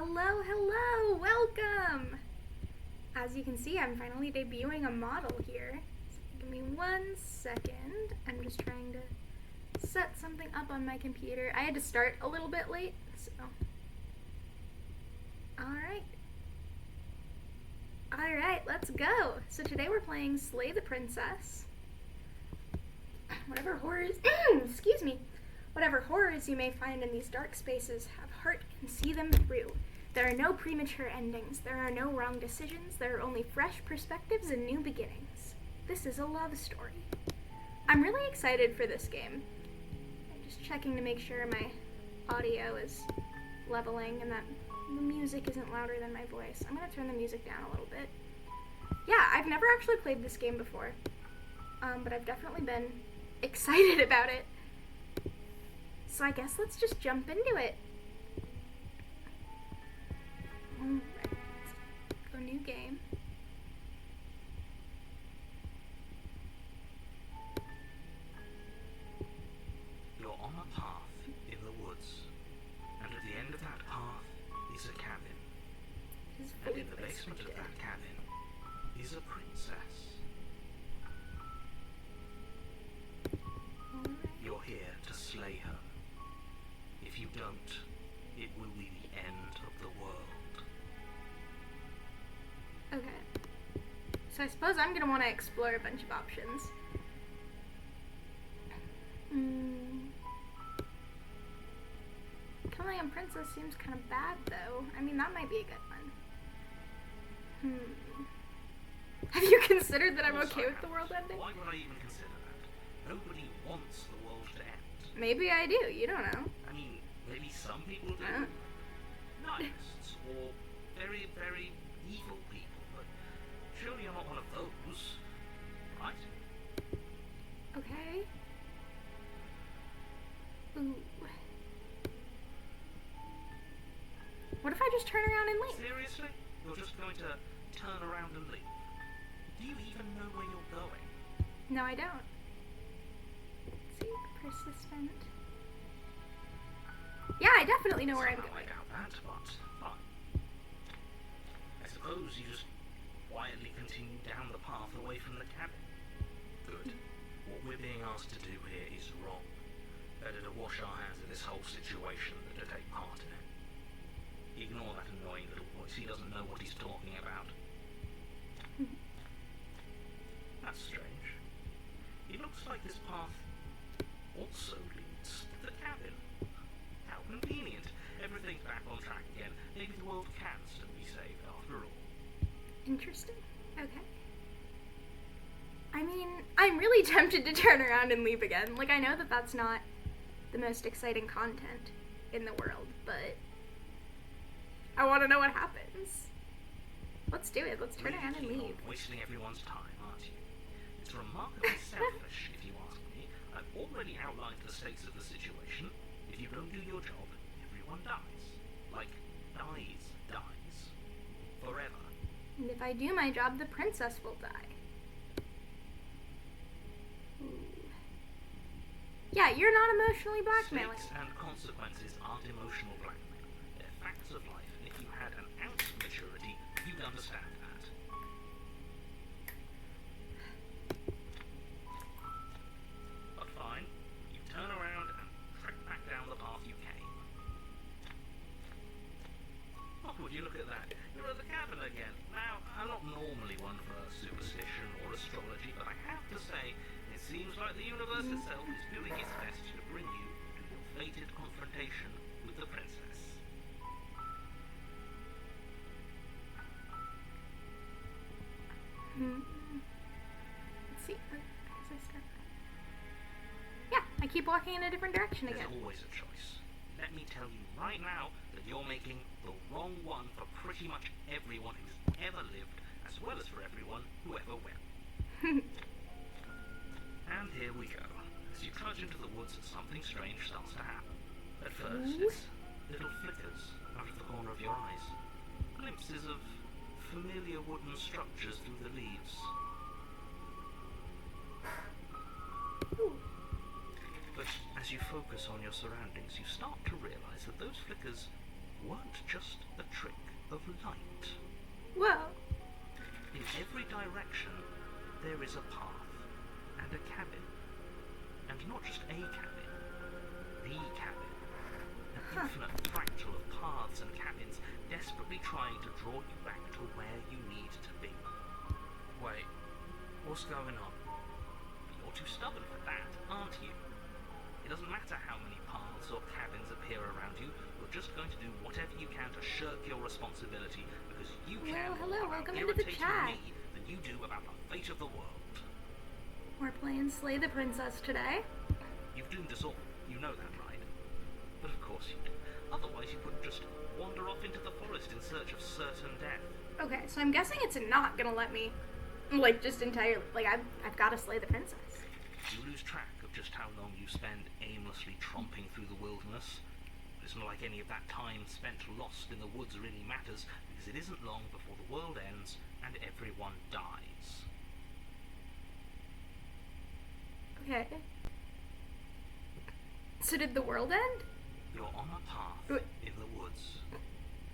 Hello, hello, welcome! As you can see, I'm finally debuting a model here. So give me 1 second. I'm just trying to set something up on my computer. I had to start a little bit late, so. Alright, let's go! So today we're playing Slay the Princess. Whatever horrors, excuse me, whatever horrors you may find in these dark spaces, have heart and see them through. There are no premature endings, there are no wrong decisions, there are only fresh perspectives and new beginnings. This is a love story. I'm really excited for this game. I'm just checking to make sure my audio is leveling and that the music isn't louder than my voice. I'm going to turn the music down a little bit. Yeah, I've never actually played this game before, but I've definitely been excited about it. So I guess let's just jump into it. Alright, go new game. You're on a path in the woods, and at the end of that path is a cabin. And in the basement of that cabin is a princess. You're here to slay her. If you don't, it will be the end of the world. Okay. So I suppose I'm going to want to explore a bunch of options. Killing a princess seems kind of bad, though. I mean, that might be a good one. Have you considered that I'm okay with the world ending? Why would I even consider that? Nobody wants the world to end. Maybe I do. You don't know. I mean, maybe some people do. Nihilists, or very, very evil people, but surely you're not one of those, right? Okay. Ooh. What if I just turn around and leave? Seriously? You're just going to turn around and leave? Do you even know where you're going? No, I don't. Let's see, persistent. Yeah, I definitely know where I'm going. I doubt that, but fine. I suppose you just quietly continue down the path away from the cabin. Good. What we're being asked to do here is wrong. Better to wash our hands of this whole situation than to take part in it. Ignore that annoying little voice. He doesn't know what he's talking about. That's strange. It looks like this path also leads to the cabin. How convenient. Everything's back on track again. Maybe the world can still be saved after all. Interesting. Okay. I mean, I'm really tempted to turn around and leave again. Like, I know that that's not the most exciting content in the world, but I want to know what happens. Let's do it. Let's turn around and leave. Wasting everyone's time, aren't you? It's remarkably selfish, if you ask me. I've already outlined the stakes of the situation. If you don't do your job, everyone dies. Like, dies. Forever. And if I do my job, the princess will die. Ooh. Yeah, you're not emotionally blackmailing. Stakes and consequences aren't emotional blackmail. They're facts of life, and if you had an ounce of maturity, you'd understand that. But fine, you turn around and trek back down the path you came. Oh, would you look at that? You're at the cabin again. Now, I'm not normally one for superstition or astrology, but I have to say, it seems like the universe itself is doing its best to bring you to your fated confrontation with the princess. Let's see. How does I start? Yeah, I keep walking in a different direction again. There's always a choice. Let me tell you right now that you're making the wrong one for pretty much everyone who's ever lived, as well as for everyone who ever will. And here we go. As you trudge into the woods, something strange starts to happen. At first, it's little flickers out of the corner of your eyes. Glimpses of familiar wooden structures through the leaves. But as you focus on your surroundings, you start to realize that those flickers weren't just a trick of light. Whoa. In every direction, there is a path and a cabin. And not just a cabin, the cabin. An infinite fractal of paths and cabins desperately trying to draw you back to where you need to be. Wait, what's going on? You're too stubborn for that, aren't you? It doesn't matter how many paths or cabins appear around you, you're just going to do whatever you can to shirk your responsibility because you care more about welcome into the irritating chat. me than you do about the fate of the world. We're playing Slay the Princess today. You've doomed us all, you know that, right? But of course you do. Otherwise you wouldn't just wander off into the forest in search of certain death. Okay, so I'm guessing it's not gonna let me, like, just entirely, like, I've gotta slay the princess. You lose track of just how long you spend aimlessly tromping through the wilderness. It's not like any of that time spent lost in the woods really matters, because it isn't long before the world ends and everyone dies. Okay. So did the world end? You're on a path in the woods,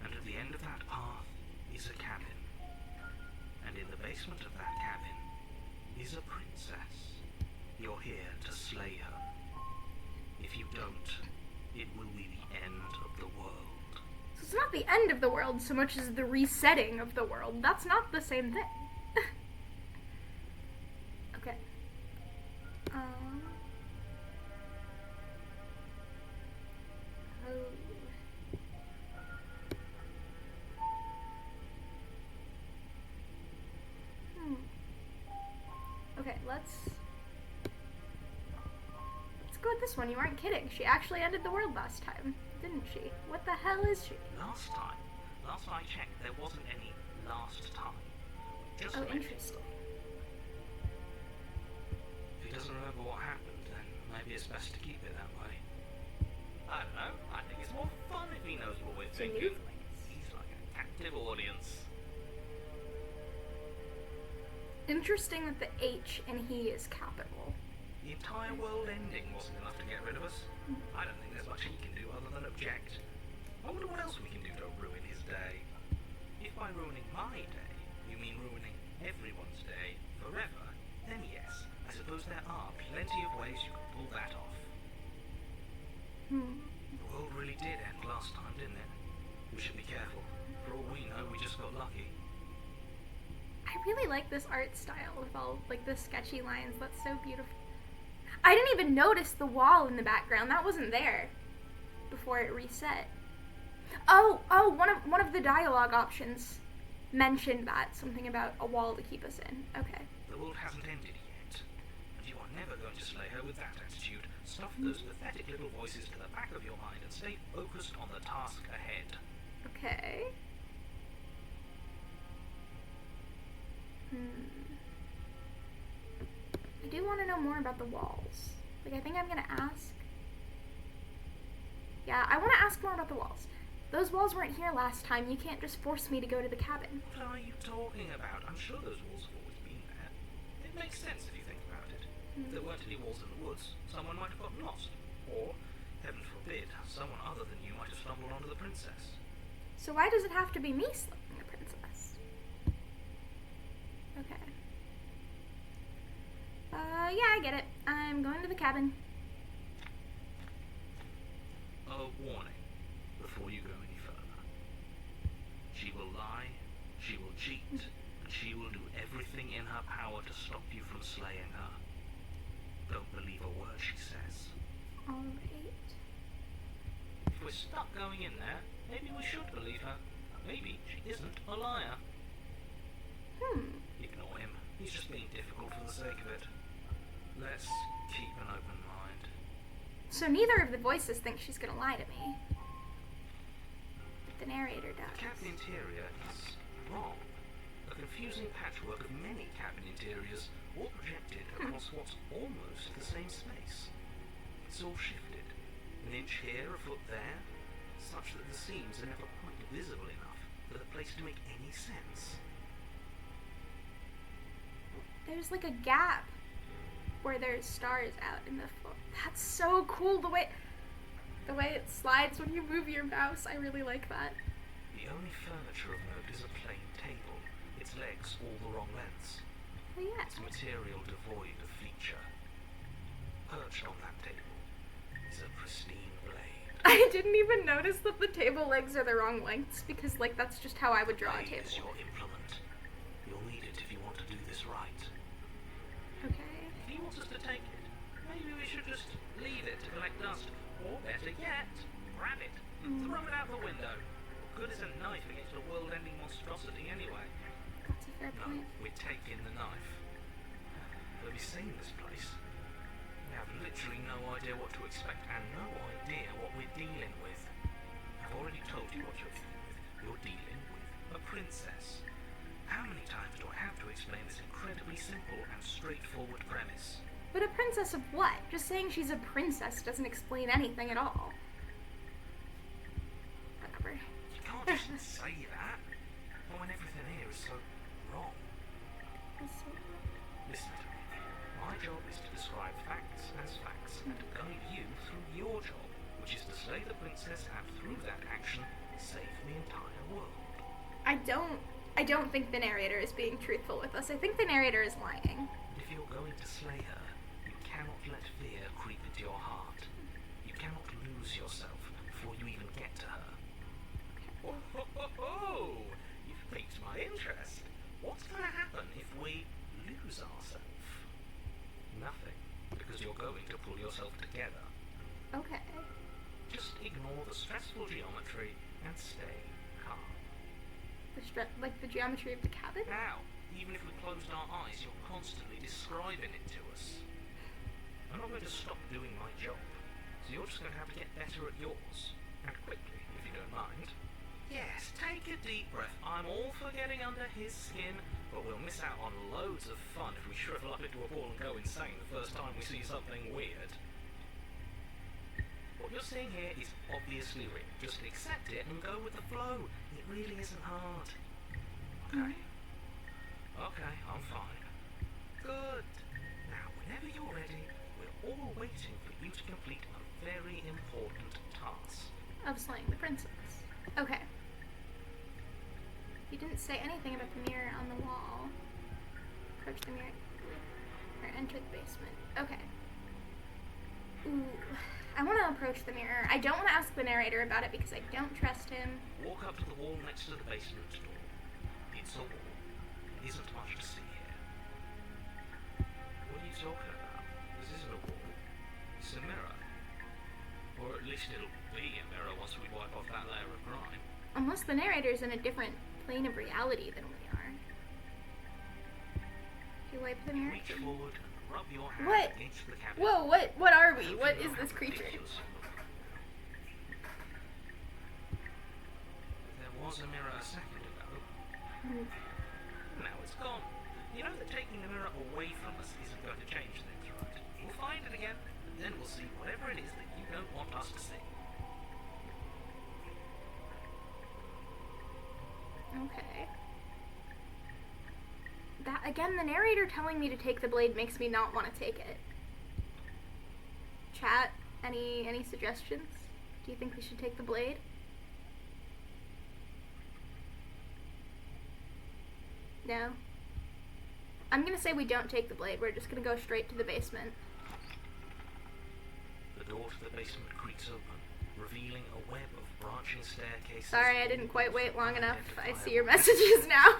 and at the end of that path is a cabin. And in the basement of that cabin is a princess. You're here to slay her. If you don't, it will be the end of the world. So it's not the end of the world so much as the resetting of the world. That's not the same thing. Okay. Oh. Okay, let's go with this one. You aren't kidding. She actually ended the world last time, didn't she? What the hell is she? Last I checked, there wasn't any last time. Just Oh, maybe. interesting. If he doesn't remember what happened, then maybe it's best to keep it that way. I don't know. I think it's more fun if he knows what we're It's a new thinking. place. He's like a captive audience. Interesting that the H in he is capital. The entire world ending wasn't enough to get rid of us. I don't think there's much he can do other than object. I wonder what else we can do to ruin his day. If by ruining my day, you mean ruining everyone's day forever, then yes, I suppose there are plenty of ways you can pull that off. The world really did end last time, didn't it? We should be careful. For all we know, we just got lucky. I really like this art style with all, like, the sketchy lines. That's so beautiful. I didn't even notice the wall in the background. That wasn't there before it reset. Oh, one of the dialogue options mentioned that. Something about a wall to keep us in. Okay. The world hasn't ended yet, and you are never going to slay her with that attitude. Stuff those pathetic little voices to the back of your mind and stay focused on the task ahead. Okay. I do want to know more about the walls. Like, I think I'm going to ask. Yeah, I want to ask more about the walls. Those walls weren't here last time. You can't just force me to go to the cabin. What are you talking about? I'm sure those walls have always been there. It makes sense if you think about it. If there weren't any walls in the woods, someone might have gotten lost. Or, heaven forbid, someone other than you might have stumbled onto the princess. So why does it have to be me slaying the princess? Okay. Yeah, I get it. I'm going to the cabin. A warning before you go any further. She will lie, she will cheat, and she will do everything in her power to stop you from slaying her. Don't believe a word she says. Alright. If we're stuck going in there, maybe we should believe her. Maybe she isn't a liar. Ignore him. He's just being difficult for the sake of it. Let's keep an open mind. So neither of the voices think she's gonna lie to me. But the narrator The does. cabin interior is wrong. A confusing patchwork of many cabin interiors, all projected across what's almost the same space. It's all shifted. An inch here, a foot there, such that the seams are never quite visible enough for the place to make any sense. There's like a gap where there's stars out in the floor. That's so cool the way... The way it slides when you move your mouse, I really like that. The only furniture of note is a plain table, its legs all the wrong lengths. Oh yeah. Its material devoid of feature. Perched on that table is a pristine blade. I didn't even notice that the table legs are the wrong lengths because, like, that's just how I would draw a Blade table. is your implement. You'll need it if you want to do this right. Okay. If he wants us to take it, maybe we should just leave it to collect dust. Or better yet, grab it. Throw it out the window. What good is a knife against a world-ending monstrosity anyway? That's a fair No, point. we're taking the knife. Have you seen this place? We have literally no idea what to expect and no idea what we're dealing with. I've already told you what you're dealing with. You're dealing with a princess. How many times do I have to explain this incredibly simple and straightforward premise? But a princess of what? Just saying she's a princess doesn't explain anything at all. Whatever. You can't just say that. Not when everything here is so wrong. Listen to me. My job is to describe facts as facts and to guide you through your job, which is to slay the princess and through that action, save the entire world. I don't think the narrator is being truthful with us. I think the narrator is lying. And if you're going to slay her, you cannot let fear creep into your heart. You cannot lose yourself before you even get to her. Oh, you've piqued my interest. What's going to happen if we lose ourselves? Nothing, because you're going to pull yourself together. Okay. Just ignore the stressful geometry and stay calm. Like the geometry of the cabin? Now, even if we closed our eyes, you're constantly describing it to us. I'm not going to stop doing my job, so you're just going to have to get better at yours. And quickly, if you don't mind. Yes, take a deep breath. I'm all for getting under his skin, but we'll miss out on loads of fun if we shrivel up into a ball and go insane the first time we see something weird. What you're seeing here is obviously real. Just accept it and go with the flow. It really isn't hard. Okay. Okay, I'm fine. Good. Now, whenever you're ready, we're all waiting for you to complete a very important task. Of slaying the princess. Okay. You didn't say anything about the mirror on the wall. Approach the mirror. Or enter the basement. Okay. Ooh. I want to approach the mirror. I don't want to ask the narrator about it because I don't trust him. Walk up to the wall next to the basement door. It's a wall. There isn't much to see here. What are you talking about? This isn't a wall. It's a mirror. Or at least it'll be a mirror once we wipe off that layer of grime. Unless the narrator's in a different plane of reality than we are. You wipe the mirror? Reach forward and rub your hand What? against the cabinet. Whoa, what are we? Hope What you is know this how creature? ridiculous you look. There was a mirror a second ago. Now it's gone. You know that taking the mirror away from us isn't going to change things, right? We'll find it again, and then we'll see whatever it is that you don't want us to see. Okay. That again, the narrator telling me to take the blade makes me not want to take it. Chat, any suggestions? Do you think we should take the blade? No. I'm gonna say we don't take the blade. We're just gonna go straight to the basement. The door to the basement creaks open, revealing a web of branching staircases. Sorry, I didn't quite wait long enough. I see your messages now.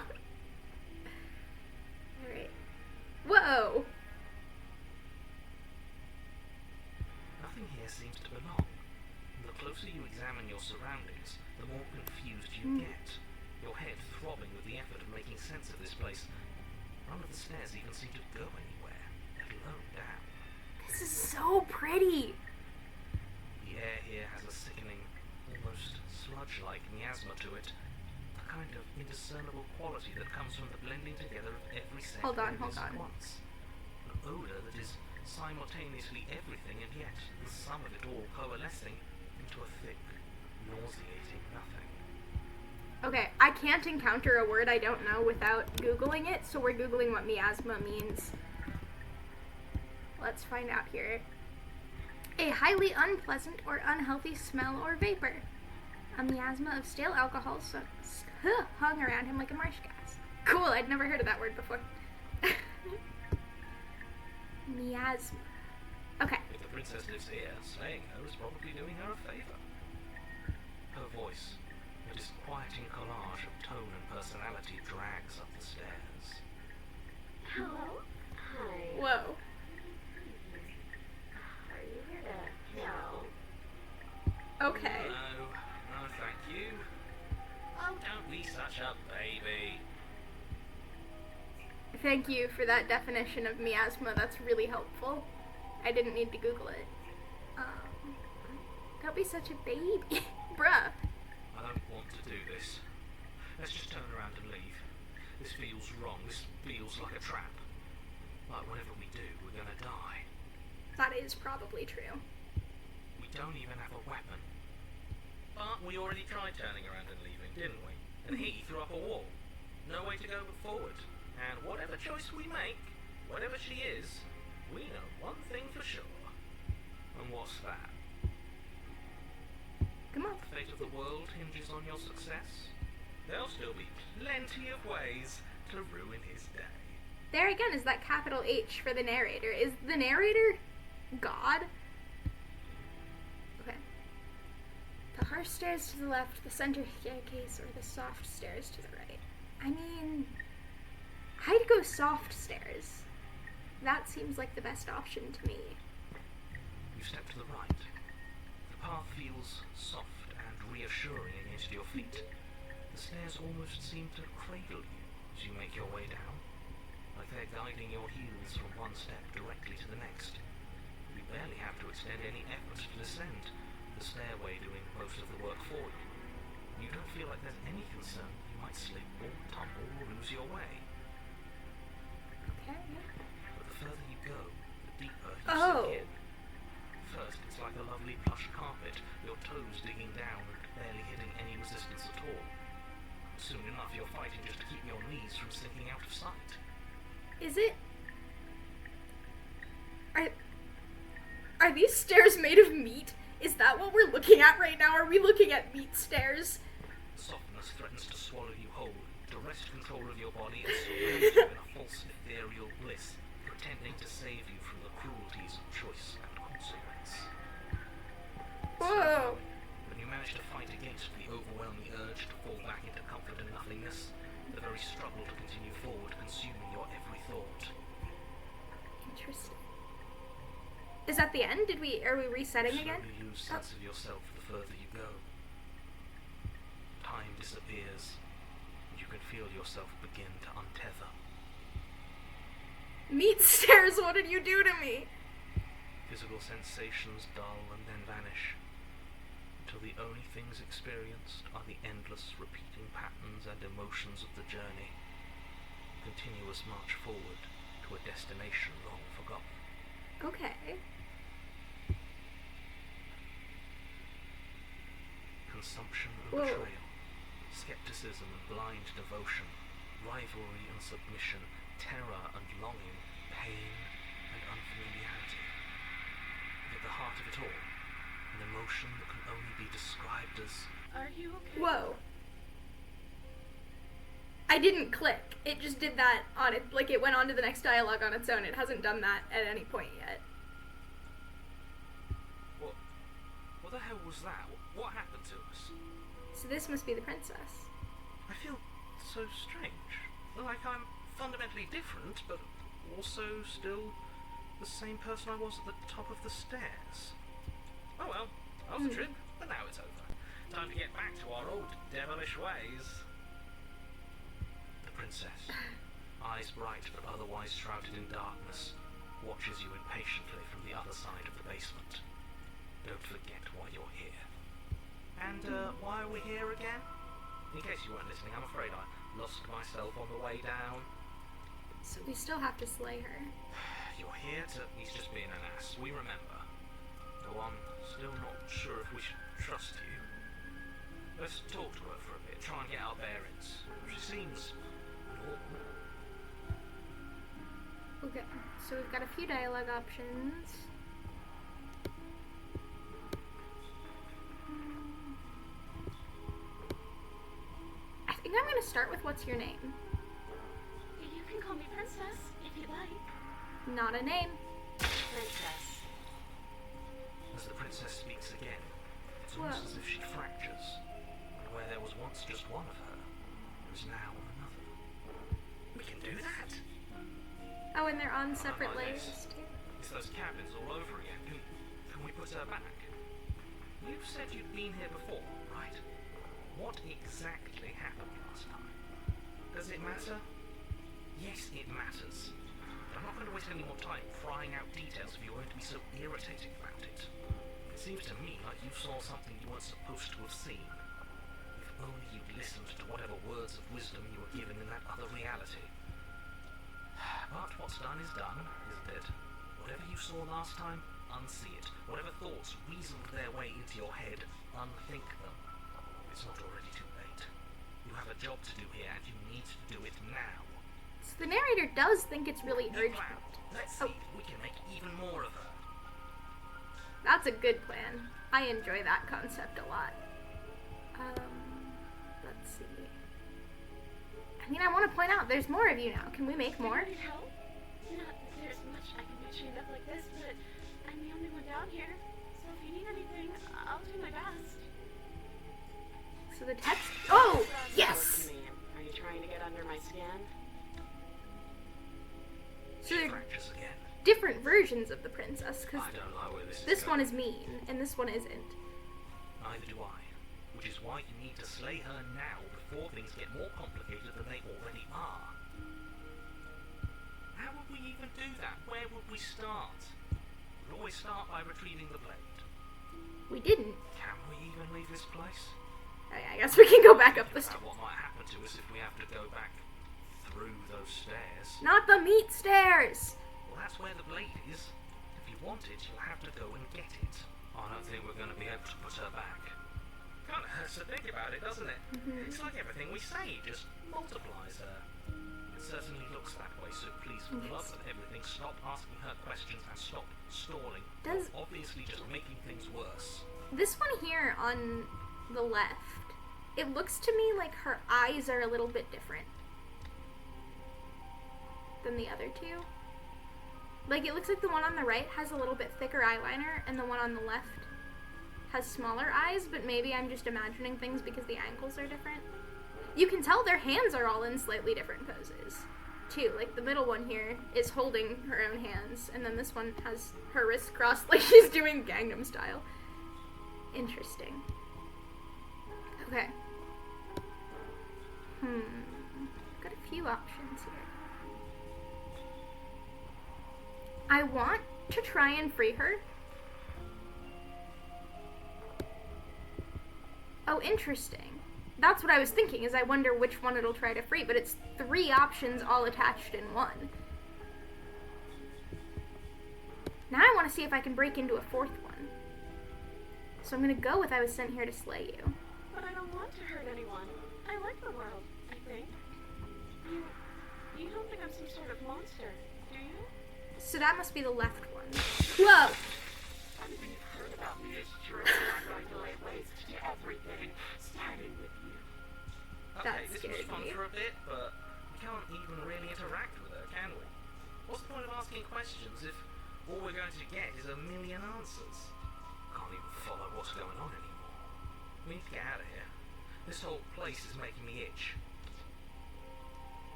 Alright. Whoa! Nothing here seems to belong. The closer you examine your surroundings, the more confused you get. Your head throbbing with the effort of making sense of this place. None of the stairs even seem to go anywhere, let alone down. This is so pretty! The air here has a sickening, almost sludge-like miasma to it. A kind of indiscernible quality that comes from the blending together of every scent Hold on. at once. An odour that is simultaneously everything and yet the sum of it all coalescing into a thick, nauseating nothing. Okay, I can't encounter a word I don't know without Googling it, so we're Googling what miasma means. Let's find out here. A highly unpleasant or unhealthy smell or vapor. A miasma of stale alcohol hung around him like a marsh gas. Cool, I'd never heard of that word before. Miasma. Okay. If the princess lives here, slaying her is probably doing her a favour. Her voice, a disquieting collage of tone and personality, drags up the stairs. Hello? Hi. Whoa. Are you here to... No. Okay. No, thank you. Oh, don't be such a baby. Thank you for that definition of miasma. That's really helpful. I didn't need to Google it. Don't be such a baby. Bruh. I don't want to do this. Let's just turn around and leave. This feels wrong. This feels like a trap. Like whatever we do, we're gonna die. That is probably true. We don't even have a weapon. But we already tried turning around and leaving, didn't we? And he threw up a wall. No way to go but forward. And whatever choice we make, whatever she is, we know one thing for sure. And what's that? Come on. The fate of the world hinges on your success. There'll still be plenty of ways to ruin his day. There again is that capital H for the narrator. Is the narrator God? Okay. The harsh stairs to the left, the center staircase, or the soft stairs to the right. I mean, I'd go soft stairs. That seems like the best option to me. You step to the right. The path feels soft and reassuring against your feet. The stairs almost seem to cradle you as you make your way down, like they're guiding your heels from one step directly to the next. You barely have to extend any effort to descend, the stairway doing most of the work for you. You don't feel like there's any concern you might slip or tumble or lose your way. Okay. But the further you go, the deeper you Oh. sink in. First, it's like a lovely plush carpet, your toes digging down and barely hitting any resistance at all. Soon enough, you're fighting just to keep your knees from sinking out of sight. Is it? Are these stairs made of meat? Is that what we're looking at right now? Are we looking at meat stairs? Softness threatens to swallow you whole, to wrest control of your body and surround you in a false ethereal bliss, pretending to save you from the cruelties of choice and consequence. Whoa. When you manage to fight against the overwhelming urge to fall back into comfort and nothingness, the very struggle to continue forward consuming your every thought. Interesting. Is that the end? Are we resetting again? You slowly lose sense of yourself the further you go. Time disappears, and you can feel yourself begin to untether. Meat stairs, what did you do to me? Physical sensations dull and then vanish, until the only things experienced are the endless repeating patterns and emotions of the journey. Continuous march forward to a destination long forgotten. Okay. Consumption and Whoa. betrayal, skepticism and blind devotion, rivalry and submission, terror and longing, pain and unfamiliarity. And at the heart of it all, an emotion that can only be described as, Are you okay? Whoa. I didn't click. It just did that on it. Like, it went on to the next dialogue on its own. It hasn't done that at any point yet. what the hell was that? What happened to us? So this must be the princess. I feel so strange. Like I'm fundamentally different, but also still the same person I was at the top of the stairs. Oh well, that was a trip, but now it's over. Time to get back to our old devilish ways. The princess, eyes bright but otherwise shrouded in darkness, watches you impatiently from the other side of the basement. Don't forget why you're here. And why are we here again? In case you weren't listening, I'm afraid I lost myself on the way down. So we still have to slay her. You're here to... He's just being an ass. We remember. Though I'm still not sure if we should trust you. Let's talk to her for a bit. Try and get our bearings. She seems normal. Okay, so we've got a few dialogue options. think I'm gonna start with what's your name? You can call me Princess, if you'd like. Not a name. Princess. As the princess speaks again, it's Whoa. almost as if she fractures. And where there was once just one of her, there is now another. We can do that. Oh, and they're on separate like layers this. too. It's those cabins all over again. Can we put her back? You said you'd been here before, right? What exactly happened last time? Does it matter? Yes, it matters. But I'm not going to waste any more time prying out details if you're going to be so irritating about it. It seems to me like you saw something you weren't supposed to have seen. If only you'd listened to whatever words of wisdom you were given in that other reality. But what's done is done, isn't it? Whatever you saw last time, unsee it. Whatever thoughts weaseled their way into your head, unthink them. It's not already too late. You have a job to do here, and you need to do it now. So the narrator does think it's really New urgent. plan. Let's see if we can make even more of her. That's a good plan. I enjoy that concept a lot. Let's see. I mean, I want to point out there's more of you now. Can we make more? Need help? Not that there's much I can do chained up like this, but I'm the only one down here. So if you need anything, I'll do my best. So the text. Oh, So what yes. do you mean? Are you trying to get under my skin? So She they're fractures again. different versions of the princess, because I don't know where this is this one going. is mean and this one isn't. Neither do I. Which is why you need to slay her now before things get more complicated than they already are. How would we even do that? Where would we start? We'd always start by retrieving the blade. We didn't. Can we even leave this place? I guess we can go back up the Think stairs. about what might happen to us if we have to go back through those stairs. Not the meat stairs. Well, that's where the blade is. If you want it, you'll have to go and get it. I don't think we're going to be able to put her back. Kind of hurts to think about it, doesn't it? It's like everything we say just multiplies her. It certainly looks that way, so please, for the love of everything, stop asking her questions and stop stalling. Does- You're obviously just making things worse. This one here on the left, it looks to me like her eyes are a little bit different than the other two. Like, it looks like the one on the right has a little bit thicker eyeliner, and the one on the left has smaller eyes, but maybe I'm just imagining things because the angles are different. You can tell their hands are all in slightly different poses, too. Like, the middle one here is holding her own hands, and then this one has her wrists crossed like she's doing Gangnam Style. Interesting. Okay. Got a few options here. I want to try and free her. Oh, interesting. That's what I was thinking, is I wonder which one it'll try to free, but it's 3 options all attached in one. Now I want to see if I can break into a 4th one. So I'm gonna go with I was sent here to slay you. But I don't want to hurt anyone. I like the world, I think. You don't think I'm some sort of monster, do you? So that must be the left one. Whoa! Everything you've heard about me is true. I'm going to lay waste to everything, starting with you. That Okay, this was scared fun me. for a bit, but we can't even really interact with her, can we? What's the point of asking questions if all we're going to get is a million answers? Can't even follow what's going on anymore. We need to get out of here. This whole place is making me itch.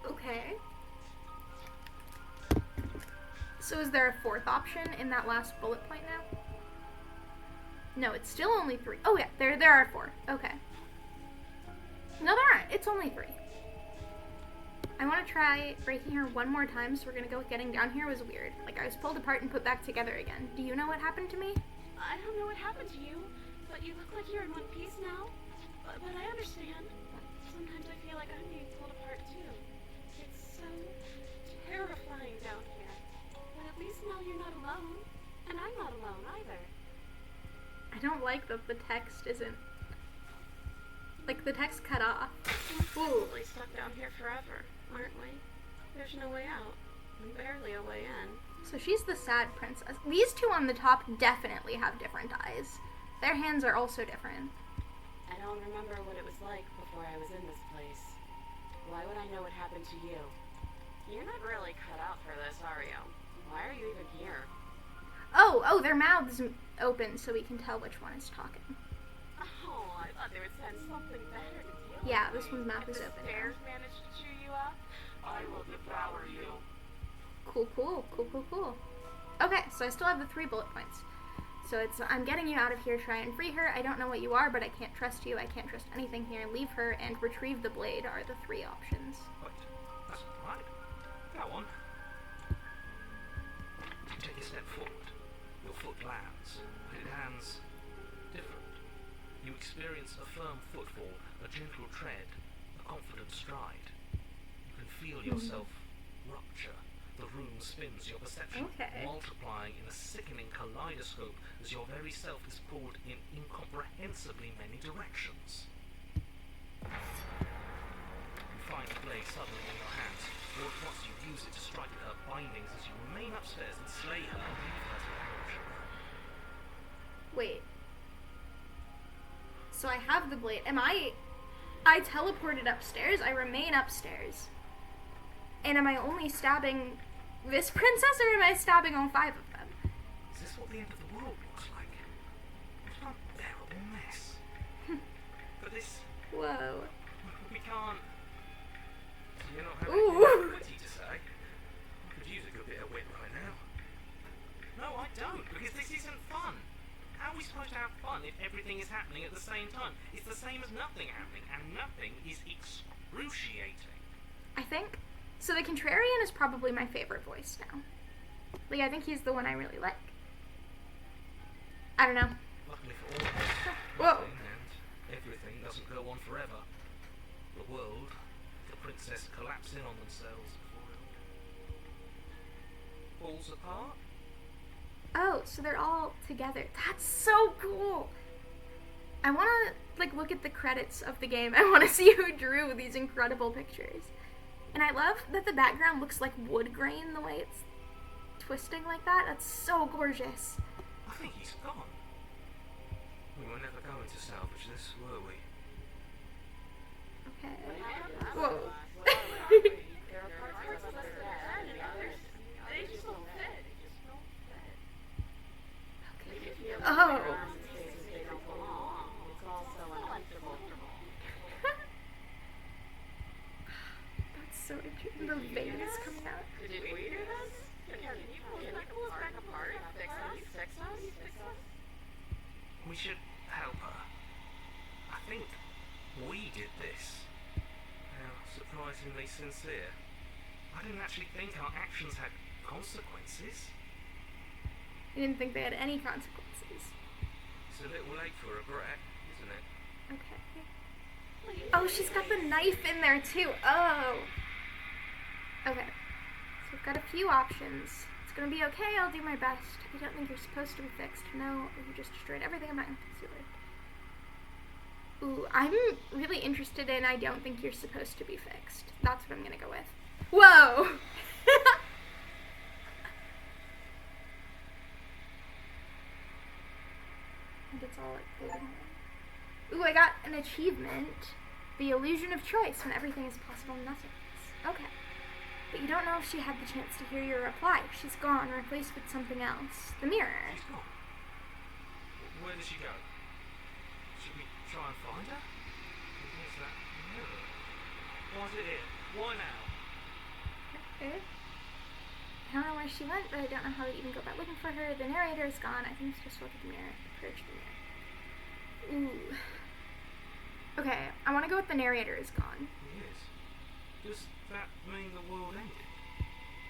Okay. So is there a 4th option in that last bullet point now? No, it's still only 3. Oh yeah, there are 4. Okay. No, there aren't. It's only 3. I want to try breaking her one more time, so we're gonna go with getting down here was weird. Like, I was pulled apart and put back together again. Do you know what happened to me? I don't know what happened to you, but you look like you're in one piece now. But I understand. Sometimes I feel like I'm being pulled apart too. It's so terrifying down here. But at least now you're not alone. And I'm not alone either. I don't like that the text isn't... Like, the text cut off. We're Ooh. probably stuck down here forever, aren't we? There's no way out. And barely a way in. So she's the sad princess. These two on the top definitely have different eyes. Their hands are also different. And don't remember what it was like before I was in this place. Why would I know what happened to you? You're not really cut out for this, are you? Why are you even here? Oh, their mouths open so we can tell which one is talking. Oh, I thought they would send something better to deal Yeah, with this me. one's mouth If is the open stairs managed to chew you up, I will devour you. Cool. Okay, so I still have the 3 bullet points. So I'm getting you out of here, try and free her. I don't know what you are, but I can't trust you. I can't trust anything here. Leave her and retrieve the blade are the 3 options. Wait, that's not right. Go on. You take a step forward. Your foot lands, but it lands different. You experience a firm footfall, a gentle tread, a confident stride. You can feel yourself rupture. The room spins, your perception multiplying in a sickening kaleidoscope as your very self is pulled in incomprehensibly many directions. You find the blade suddenly in your hands, or at once you use it to strike at her bindings as you remain upstairs and slay her and leave her to perish. Wait. So I have the blade. I teleported upstairs. I remain upstairs. And am I only stabbing this princess, or am I stabbing all 5 of them? Is this what the end of the world looks like? What an unbearable mess. But this... Whoa. We can't... You're not having Ooh. witty to say. I could use a good bit of wit right now. No, I don't, because this isn't fun. How are we supposed to have fun if everything is happening at the same time? It's the same as nothing happening, and nothing is excruciating. I think... So the Contrarian is probably my favorite voice now. Like, I think he's the one I really like. I don't know. Luckily for all of us, Whoa. nothing and everything doesn't go on forever. The world, the princess collapse in on themselves before it falls apart. Oh, so they're all together. That's so cool. I want to, like, look at the credits of the game. I want to see who drew these incredible pictures. And I love that the background looks like wood grain the way it's twisting like that. That's so gorgeous. I think he's gone. We were never going to salvage this, were we? Okay. Whoa. There are parts of us that and others, they just don't fit. Oh. They don't belong. It's all so uncomfortable. That's so interesting. The veins coming out. Did we do this? Can you pull us back apart and fix us? We should help her. I think we did this. How surprisingly sincere. I didn't actually think our actions had consequences. You didn't think they had any consequences. It's a little late for regret, isn't it? Okay. Oh, she's got the knife in there too. Oh. Okay. So we've got a few options. It's gonna be okay, I'll do my best. I don't think you're supposed to be fixed. No, you just destroyed everything in my concealer. Ooh, I'm really interested in I don't think you're supposed to be fixed. That's what I'm gonna go with. Whoa! And it's all like floating around. Ooh, I got an achievement. The illusion of choice when everything is possible and nothing is. Okay. But you don't know if she had the chance to hear your reply. She's gone, replaced with something else. The mirror. She's gone. Where did she go? Should we try and find her? Where's that mirror? Why is it here? Why now? Okay. I don't know where she went, but I don't know how to even go about looking for her. The narrator is gone. I think it's just look at the mirror. Approach the mirror. Ooh. Okay, I want to go with the narrator is gone. He is. Does that mean the world ended?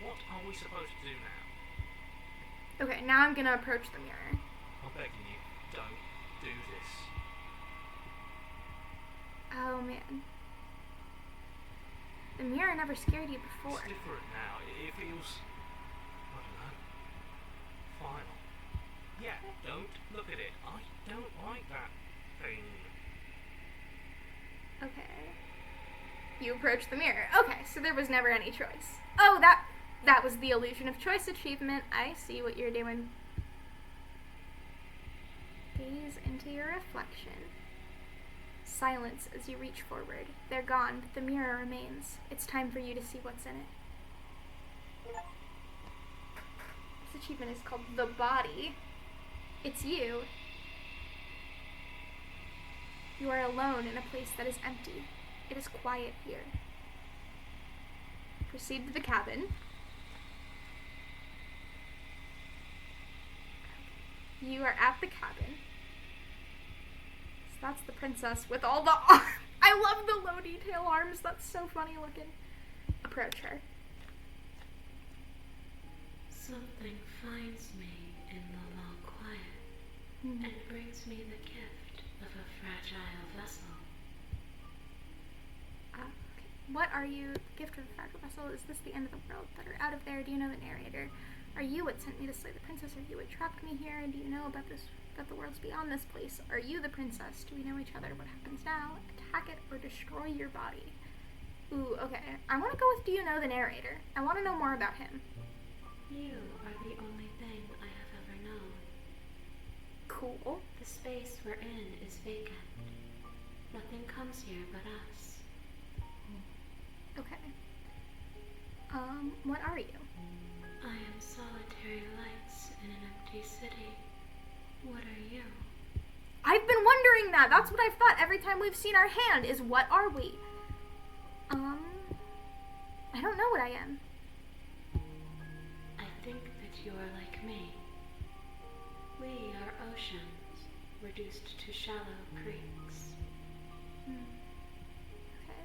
What are we supposed to do now? Okay, now I'm gonna approach the mirror. I'm begging you, don't do this. Oh man. The mirror never scared you before. It's different now. It feels, I don't know, final. Yeah, don't look at it. I don't like that thing. Okay. You approach the mirror. Okay, so there was never any choice. Oh, that was the illusion of choice achievement. I see what you're doing. Gaze into your reflection. silence as you reach forward. They're gone, but the mirror remains. It's time for you to see what's in it. This achievement is called The Body. It's you. You are alone in a place that is empty. It is quiet here. Proceed to the cabin. You are at the cabin. So that's the princess with all the I love the low detail arms. That's so funny looking. Approach her. Something finds me in the long quiet and brings me the gift of a fragile vessel. Okay. What are you? Gift of a fragile vessel? Is this the end of the world? Better out of there. Do you know the narrator? Are you what sent me to slay the princess? Are you what trapped me here? Do you know about the worlds beyond this place? Are you the princess? Do we know each other? What happens now? Attack it or destroy your body? Ooh, okay. I want to go with do you know the narrator? I want to know more about him. You are the only thing I have ever known. Cool. The space we're in is vacant. Nothing comes here but us. Okay. What are you? I am solitary lights in an empty city. What are you? I've been wondering that. That's what I've thought every time we've seen our hand is what are we? I don't know what I am. I think that you are like me. We are oceans, reduced to shallow creeks. Okay.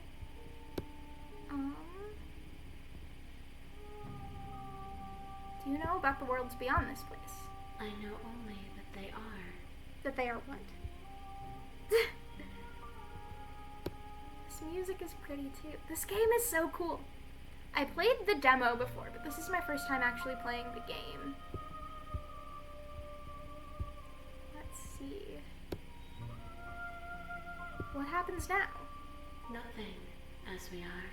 Do you know about the worlds beyond this place? I know only that they are. That they are what? This music is pretty too. This game is so cool. I played the demo before, but this is my first time actually playing the game. Let's see. What happens now? Nothing, as we are.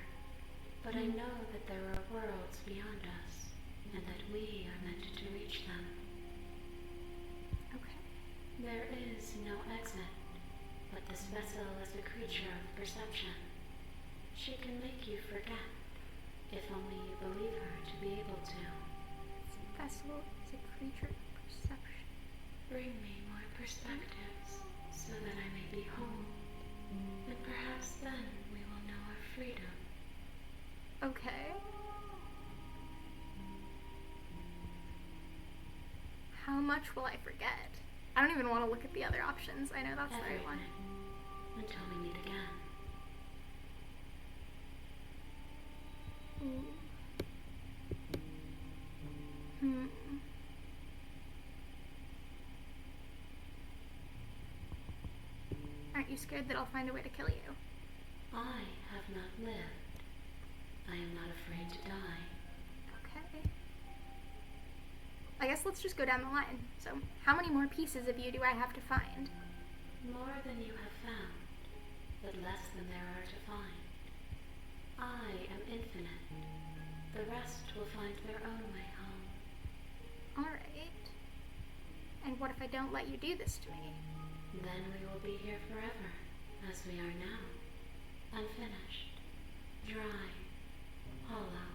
But I know that there are worlds beyond us, and that we are meant to reach them. Okay. There is no exit, but this vessel is a creature of perception. She can make you forget, if only you believe her to be able to. This vessel is a creature of perception. Bring me more perspectives, so that I may be whole, and perhaps then we will know our freedom. Okay. How much will I forget? I don't even want to look at the other options. I know that's the right one. Everything, until we meet again. Ooh. Aren't you scared that I'll find a way to kill you? I have not lived. I am not afraid to die. Okay. I guess let's just go down the line. So, how many more pieces of you do I have to find? More than you have found, but less than there are to find. I am infinite. The rest will find their own way home. Alright. And what if I don't let you do this to me? Then we will be here forever, as we are now. Unfinished, dry, hollow.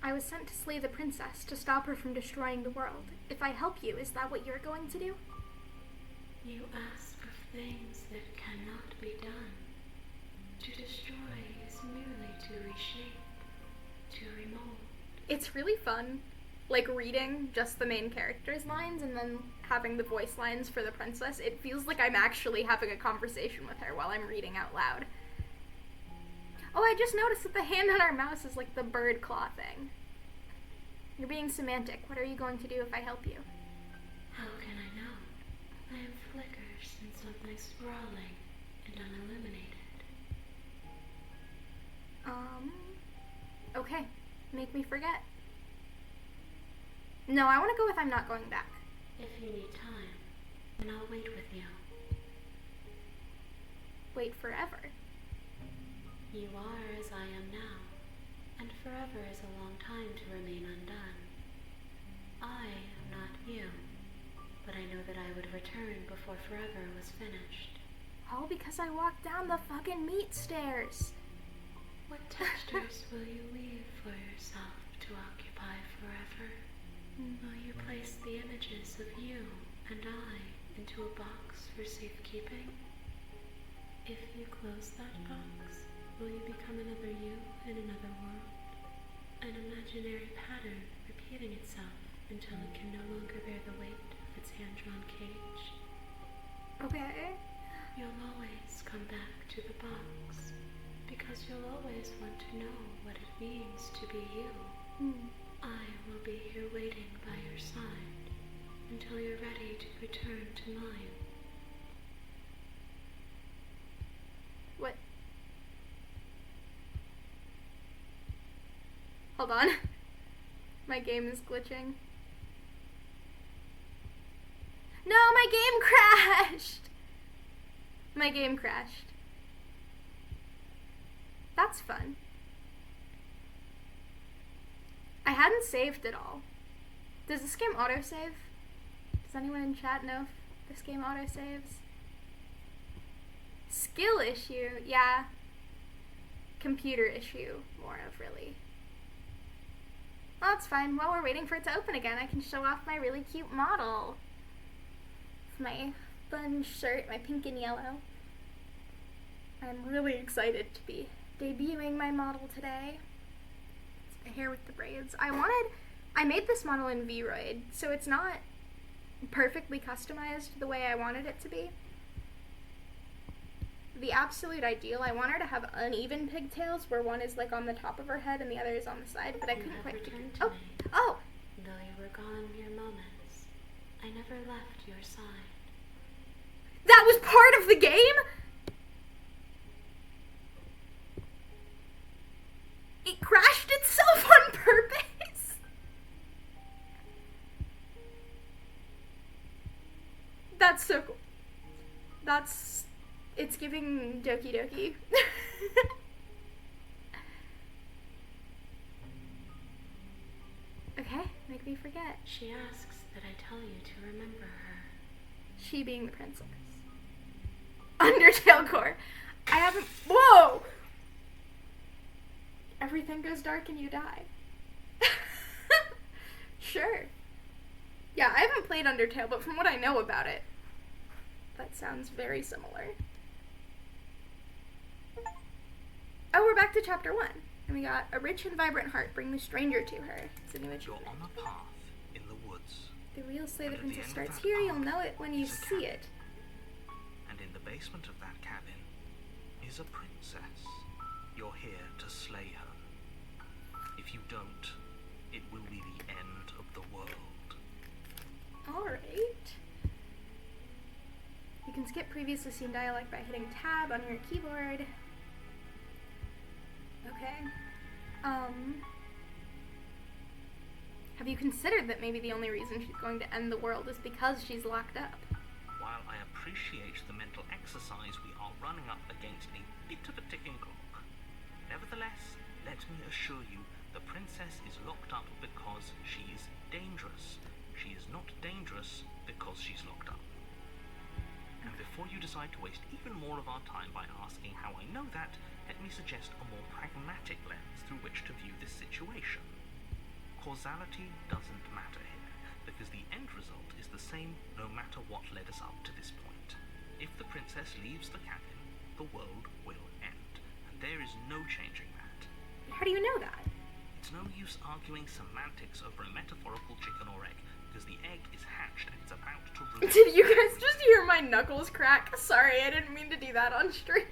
I was sent to slay the princess, to stop her from destroying the world. If I help you, is that what you're going to do? You ask of things that cannot be done. To destroy is merely to reshape, to remold. It's really fun, like reading just the main character's lines and then having the voice lines for the princess. It feels like I'm actually having a conversation with her while I'm reading out loud. Oh, I just noticed that the hand on our mouse is like the bird claw thing. You're being semantic. What are you going to do if I help you? How can I know? I am flickers in something sprawling and unilluminated. Okay. Make me forget. No, I want to go with I'm not going back. If you need time, then I'll wait with you. Wait forever. You are as I am now, and forever is a long time to remain undone. I am not you, but I know that I would return before forever was finished. All because I walked down the fucking meat stairs. What textures will you leave for yourself to occupy forever? Will you place the images of you and I into a box for safekeeping? If you close that box, will you become another you in another world? An imaginary pattern repeating itself until it can no longer bear the weight of its hand-drawn cage. Okay. You'll always come back to the box, because you'll always want to know what it means to be you. I will be here waiting by your side until you're ready to return to mine. What? Hold on. My game is glitching. No, my game crashed! My game crashed. That's fun. I hadn't saved at all. Does this game autosave? Does anyone in chat know if this game autosaves? Skill issue, yeah. Computer issue, more of, really. Well, that's fine. While we're waiting for it to open again, I can show off my really cute model. With my fun shirt, my pink and yellow. I'm really excited to be debuting my model today. It's the hair with the braids. I made this model in Vroid, so it's not perfectly customized the way I wanted it to be. The absolute ideal, I want her to have uneven pigtails where one is like on the top of her head and the other is on the side, but I couldn't quite figure it out. Oh! Though you were gone mere moments, I never left your side. That was part of the game?! It crashed itself on purpose? That's so cool. It's giving Doki Doki. Okay, make me forget. She asks that I tell you to remember her. She being the princess. Undertale Gore. I haven't. Whoa! Everything goes dark and you die. Sure. Yeah, I haven't played Undertale, but from what I know about it, that sounds very similar. Oh, we're back to chapter 1. And we got a rich and vibrant heart, bring the stranger to her. It's a new You're achievement. on a path in the woods, The real Slay the And at the Princess end of starts that here. You'll path know it when you is a see cabin. it. and in the basement of that cabin is a princess. You're here to slay her. If you don't, it will be the end of the world. Alright. You can skip previously seen dialogue by hitting tab on your keyboard. Okay. Have you considered that maybe the only reason she's going to end the world is because she's locked up? While I appreciate the mental exercise, we are running up against a bit of a ticking clock. Nevertheless, let me assure you, the princess is locked up because she is dangerous. She is not dangerous because she's locked up. And before you decide to waste even more of our time by asking how I know that, let me suggest a more pragmatic lens through which to view this situation. Causality doesn't matter here, because the end result is the same no matter what led us up to this point. If the princess leaves the cabin, the world will end, and there is no changing that. How do you know that? It's no use arguing semantics over a metaphorical chicken or egg, because the egg is hatched and it's about to ruin. Did you guys just hear my knuckles crack? Sorry, I didn't mean to do that on stream.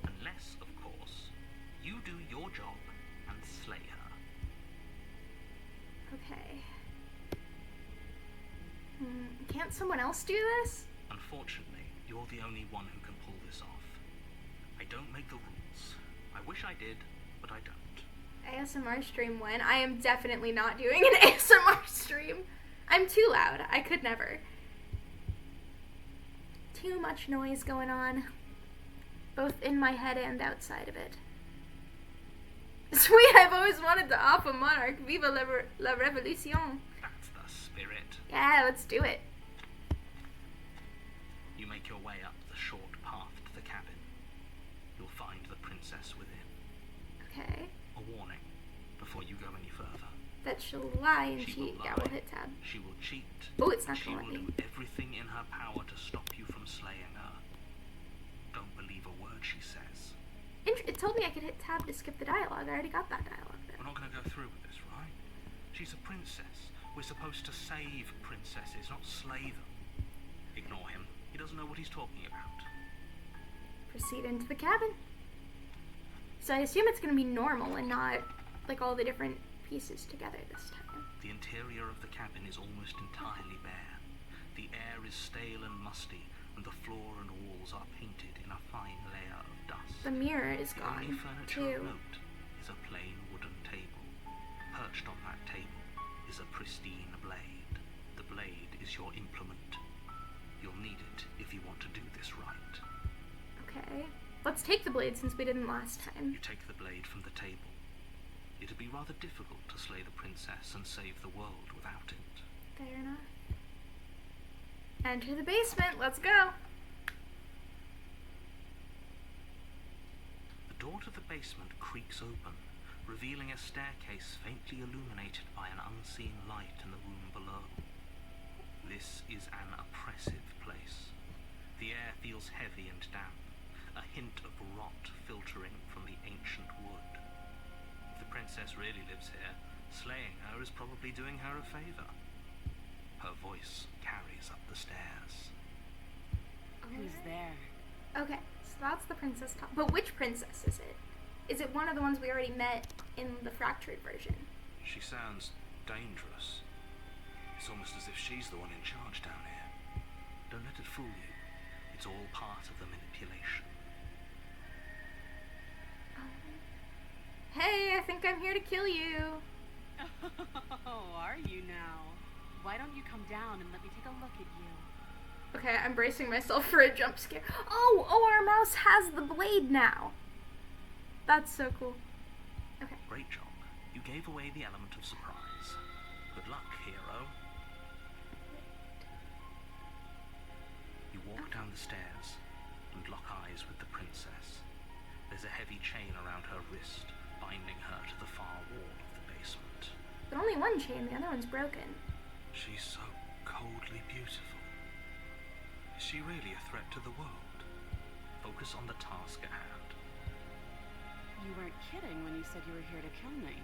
Unless, of course, you do your job and slay her. Okay. Can't someone else do this? Unfortunately, you're the only one who can pull this off. I don't make the rules. I wish I did, but I don't. ASMR stream when? I am definitely not doing an ASMR stream. I'm too loud. I could never. Too much noise going on. Both in my head and outside of it. Sweet, I've always wanted to off a monarch. Viva la revolution. That's the spirit. Yeah, let's do it. You make your way up the short path to the cabin. You'll find the princess within. Okay. A warning before you go any further. That she'll lie and She cheat. will Yeah, lie. we'll hit tab. She will cheat. Oh, it's not She gonna will let me. do everything in her power to stop you from slaying her. Don't believe a word she says. It told me I could hit tab to skip the dialogue. I already got that dialogue there. We're not going to go through with this, right? She's a princess. We're supposed to save princesses, not slay them. Ignore him. He doesn't know what he's talking about. Proceed into the cabin. So I assume it's going to be normal and not like all the different pieces together this time. The interior of the cabin is almost entirely bare. The air is stale and musty, and the floor and walls are painted in a fine layer of dust. The mirror is The only gone furniture of too. note is a plain wooden table. Perched on that table is a pristine blade. The blade is your implement. You'll need it if you want to do this right. Okay. Let's take the blade since we didn't last time. You take the blade from the table. It'd be rather difficult to slay the princess and save the world without it. Fair enough. Enter the basement. Let's go. The door to the basement creaks open, revealing a staircase faintly illuminated by an unseen light in the room below. This is an oppressive place. The air feels heavy and damp, a hint of rot filtering from the ancient wood. If the princess really lives here, slaying her is probably doing her a favor. Her voice carries up the stairs. Who's there? Okay, so that's the princess top. But which princess is it? Is it one of the ones we already met in the fractured version? She sounds dangerous. It's almost as if she's the one in charge down here. Don't let it fool you. It's all part of the manipulation. Hey, I think I'm here to kill you. Oh, are you now? Why don't you come down and let me take a look at you? Okay, I'm bracing myself for a jump scare. Oh, our mouse has the blade now. That's so cool. Okay. Great job. You gave away the element of surprise. Good luck, hero. You walk down the stairs and lock eyes with the princess. There's a heavy chain around her wrist, binding her to the far wall of the basement. But only one chain, the other one's broken. She's so coldly beautiful. Is she really a threat to the world? Focus on the task at hand. You weren't kidding when you said you were here to kill me.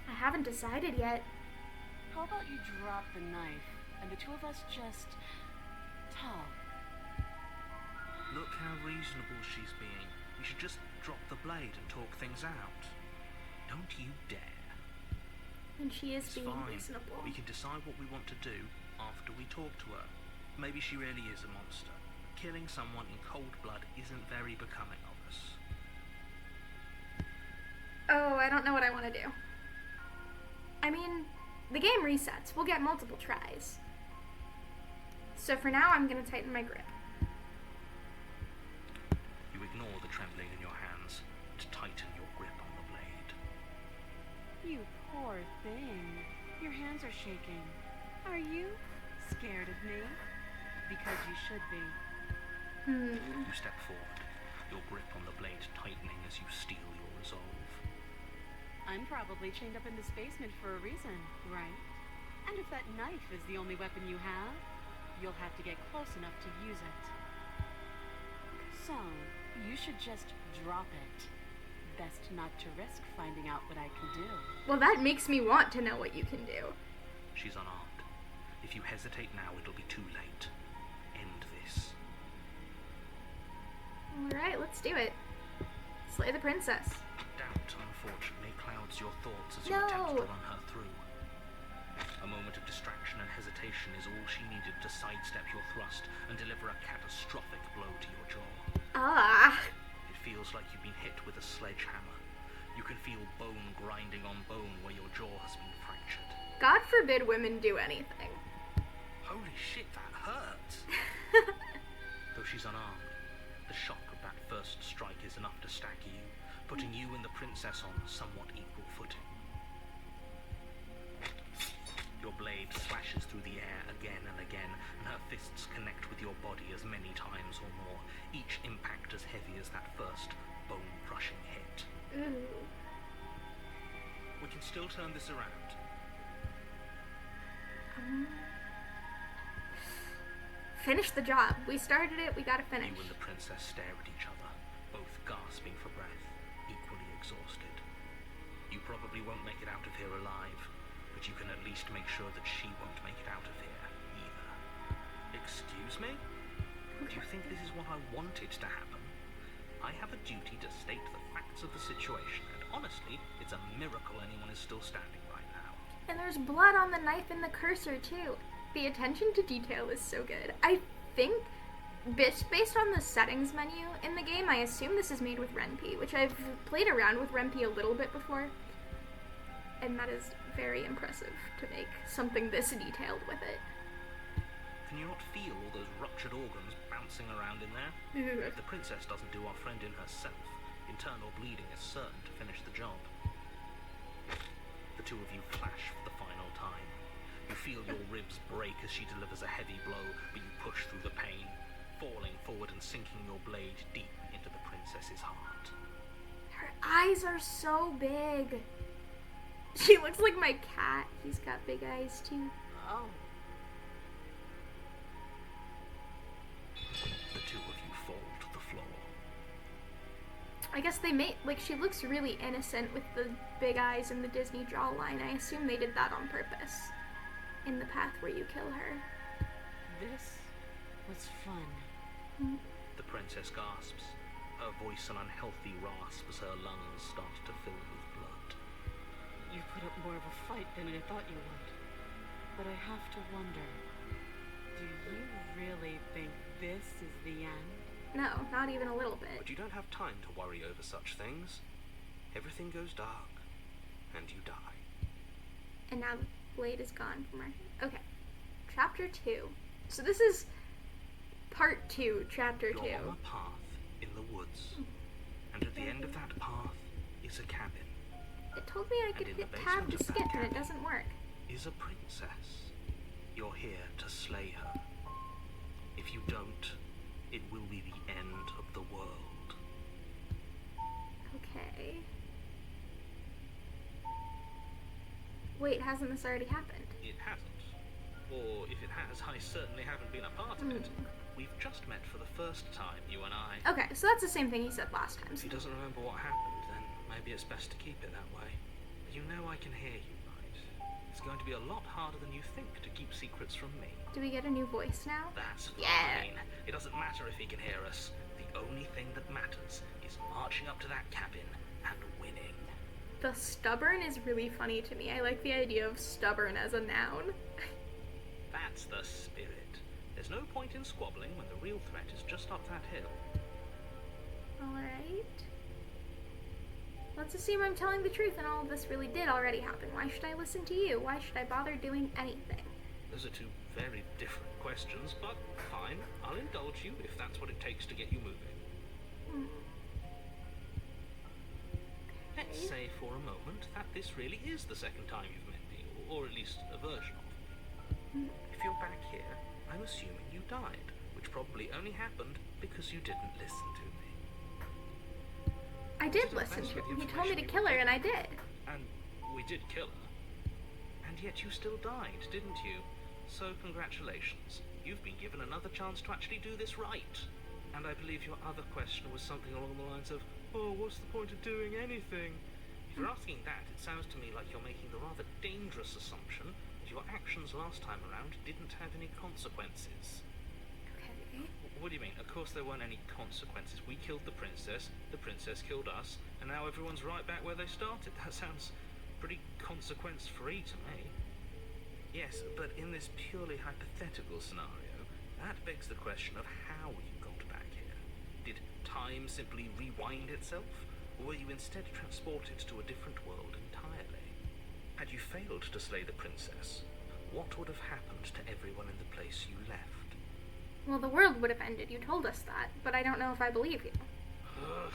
I haven't decided yet. How about you drop the knife and the two of us just talk? Look how reasonable she's being. We should just drop the blade and talk things out. Don't you dare. And she is It's being fine. reasonable. We can decide what we want to do after we talk to her. Maybe she really is a monster. Killing someone in cold blood isn't very becoming of us. Oh, I don't know what I want to do. I mean, the game resets. We'll get multiple tries. So for now, I'm going to tighten my grip. You ignore the trembling in your hands to tighten your grip on the blade. You poor thing. Your hands are shaking. Are you scared of me? Because you should be. You step forward, your grip on the blade tightening as you steel your resolve. I'm probably chained up in this basement for a reason, right? And if that knife is the only weapon you have, you'll have to get close enough to use it. So, you should just drop it. Best not to risk finding out what I can do. Well, that makes me want to know what you can do. She's unarmed. If you hesitate now, it'll be too late. End this. Alright, let's do it. Slay the princess. Doubt, unfortunately, clouds your thoughts as you No. attempt to run her through. A moment of distraction and hesitation is all she needed to sidestep your thrust and deliver a catastrophic blow to your jaw. Ah. It feels like you've been hit with a sledgehammer. You can feel bone grinding on bone where your jaw has been fractured. God forbid women do anything. Holy shit, that hurts! Though she's unarmed, the shock of that first strike is enough to stagger you, putting you and the princess on somewhat equal footing. Your blade slashes through the air again and again, and her fists connect with your body as many times or more, each impact as heavy as that first bone-crushing hit. Ooh. We can still turn this around. Finish the job. We started it, we gotta finish. You and the princess stare at each other, both gasping for breath, equally exhausted. You probably won't make it out of here alive, but you can at least make sure that she won't make it out of here either. Excuse me? Do you think this is what I wanted to happen? I have a duty to state the facts of the situation, and honestly, it's a miracle anyone is still standing right now. And there's blood on the knife and the cursor, too. The attention to detail is so good. I think, based on the settings menu in the game, I assume this is made with Ren'Py, which I've played around with Ren'Py a little bit before. And that is very impressive to make something this detailed with it. Can you not feel all those ruptured organs bouncing around in there? If the princess doesn't do our friend in herself, internal bleeding is certain to finish the job. The two of you clash for the final time. You feel your ribs break as she delivers a heavy blow, but you push through the pain, falling forward and sinking your blade deep into the princess's heart. Her eyes are so big. She looks like my cat. He's got big eyes, too. Oh. The two of you fall to the floor. I guess they made, like, she looks really innocent with the big eyes and the Disney jawline. I assume they did that on purpose in the path where you kill her. This was fun. The princess gasps, her voice an unhealthy rasp as her lungs start to fill with blood. You put up more of a fight than I thought you would. But I have to wonder, do you really think this is the end? No, not even a little But bit. you don't have time to worry over such things. Everything goes dark, and you die. And now the blade is gone from her. Okay. Chapter 2. So this is part 2, chapter 2. You're on a path in the woods, and at the end of that path is a cabin. It told me I could And in hit the tab basement to of that skip, and it cabin doesn't work. Is a princess. You're here to slay her. If you don't, it will be the end of the world. Okay. Wait, hasn't this already happened? It hasn't. Or if it has, I certainly haven't been a part of it. We've just met for the first time, you and I. Okay, so that's the same thing he said last time. If he doesn't remember what happened, then maybe it's best to keep it that way. But you know I can hear you, right? It's going to be a lot harder than you think to keep secrets from me. Do we get a new voice now? That's fine. Yeah. It doesn't matter if he can hear us. The only thing that matters is marching up to that cabin and winning. The stubborn is really funny to me. I like the idea of stubborn as a noun. That's the spirit. There's no point in squabbling when the real threat is just up that hill. Alright. Let's assume I'm telling the truth and all of this really did already happen. Why should I listen to you? Why should I bother doing anything? Those are two very different questions, but fine. I'll indulge you if that's what it takes to get you moving. Let's say for a moment that this really is the second time you've met me, or at least a version of me. If you're back here, I'm assuming you died, which probably only happened because you didn't listen to me. I did listen to him. He told me to kill her, and I did. And we did kill her. And yet you still died, didn't you? So congratulations. You've been given another chance to actually do this right. And I believe your other question was something along the lines of, oh, what's the point of doing anything? If you're asking that, it sounds to me like you're making the rather dangerous assumption that your actions last time around didn't have any consequences. Okay. What do you mean? Of course there weren't any consequences. We killed the princess killed us, and now everyone's right back where they started. That sounds pretty consequence-free to me. Yes, but in this purely hypothetical scenario, that begs the question of how you got back here. Did time simply rewind itself, or were you instead transported to a different world entirely? Had you failed to slay the princess, what would have happened to everyone in the place you left? Well, the world would have ended. You told us that, but I don't know if I believe you. Ugh.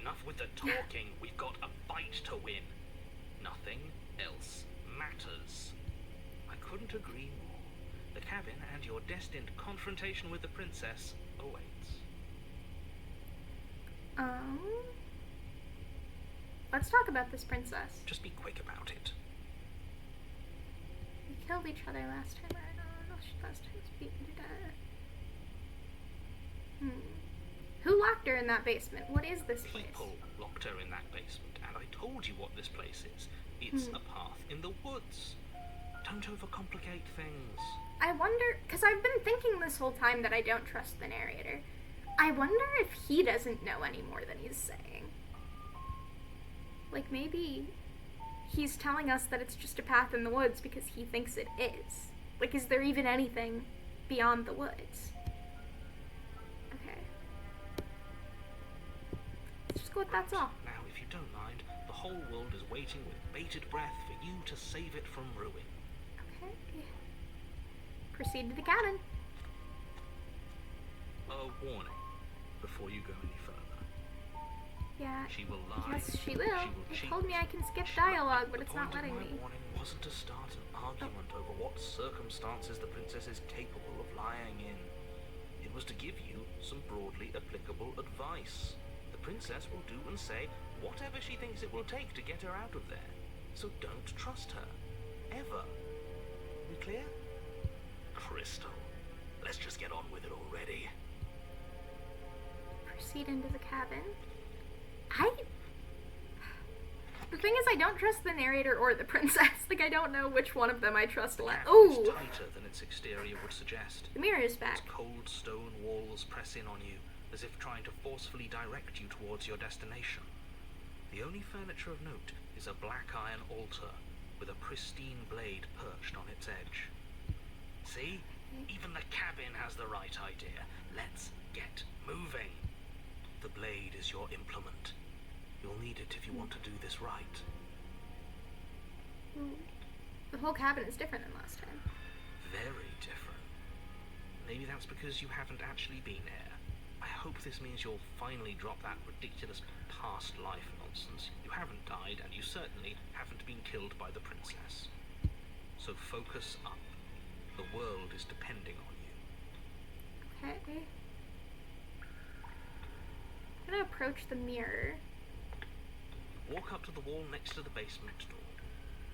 Enough with the talking. We've got a fight to win. Nothing else matters. I couldn't agree more. The cabin and your destined confrontation with the princess awaits. Let's talk about this princess. Just be quick about it. We killed each other last time. I don't know. Last time was beat me to death. Who locked her in that basement? What is this place? People locked her in that basement, and I told you what this place is. It's a path in the woods. Don't overcomplicate things. I wonder, because I've been thinking this whole time that I don't trust the narrator. I wonder if he doesn't know any more than he's saying. Like, maybe he's telling us that it's just a path in the woods because he thinks it is. Like, is there even anything beyond the woods? Okay. Let's just go with that's all. Now, if you don't mind, the whole world is waiting with bated breath for you to save it from ruin. Okay. Proceed to the cabin. A warning before you go any further. Yeah. She will lie. Yes, she will. It cheat. told me I can skip dialogue, but it's not The point letting of me. my warning wasn't to start an argument over what circumstances the princess is capable of lying in. It was to give you some broadly applicable advice. The princess will do and say whatever she thinks it will take to get her out of there. So don't trust her. Ever. We clear? Crystal, let's just get on with it already. Proceed into the cabin. The thing is, I don't trust the narrator or the princess. Like, I don't know which one of them I trust less. It's Ooh! tighter than its exterior would suggest. The mirror is back. Its cold stone walls press in on you, as if trying to forcefully direct you towards your destination. The only furniture of note is a black iron altar, with a pristine blade perched on its edge. See? Even the cabin has the right idea. Let's get moving. The blade is your implement. You'll need it if you want to do this right. The whole cabin is different than last time. Very different. Maybe that's because you haven't actually been here. I hope this means you'll finally drop that ridiculous past life nonsense. You haven't died, and you certainly haven't been killed by the princess. So focus up. The world is depending on you. Okay. I'm gonna approach the mirror. Walk up to the wall next to the basement door.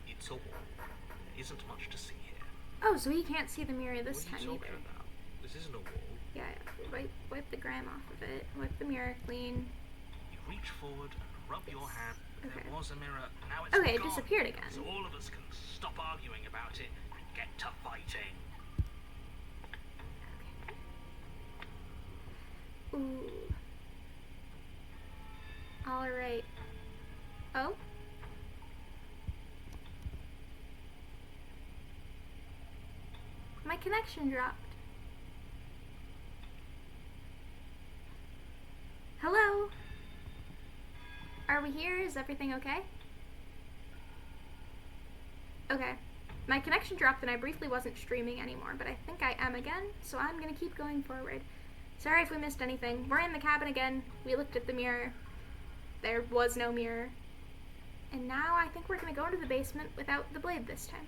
It's a wall. There isn't much to see here. Oh, so he can't see the mirror this What are time you either. talking about? This isn't a wall. Yeah, wipe the grime off of it. Wipe the mirror clean. You reach forward and rub your hand. Okay. There was a mirror. Now it's Okay, it gone. disappeared again. So all of us can stop arguing about it and get to fighting. Ooh. Alright. Oh? My connection dropped. Hello? Are we here? Is everything okay? Okay. My connection dropped and I briefly wasn't streaming anymore, but I think I am again, so I'm gonna keep going forward. Sorry if we missed anything. We're in the cabin again. We looked at the mirror. There was no mirror. And now I think we're gonna go into the basement without the blade this time.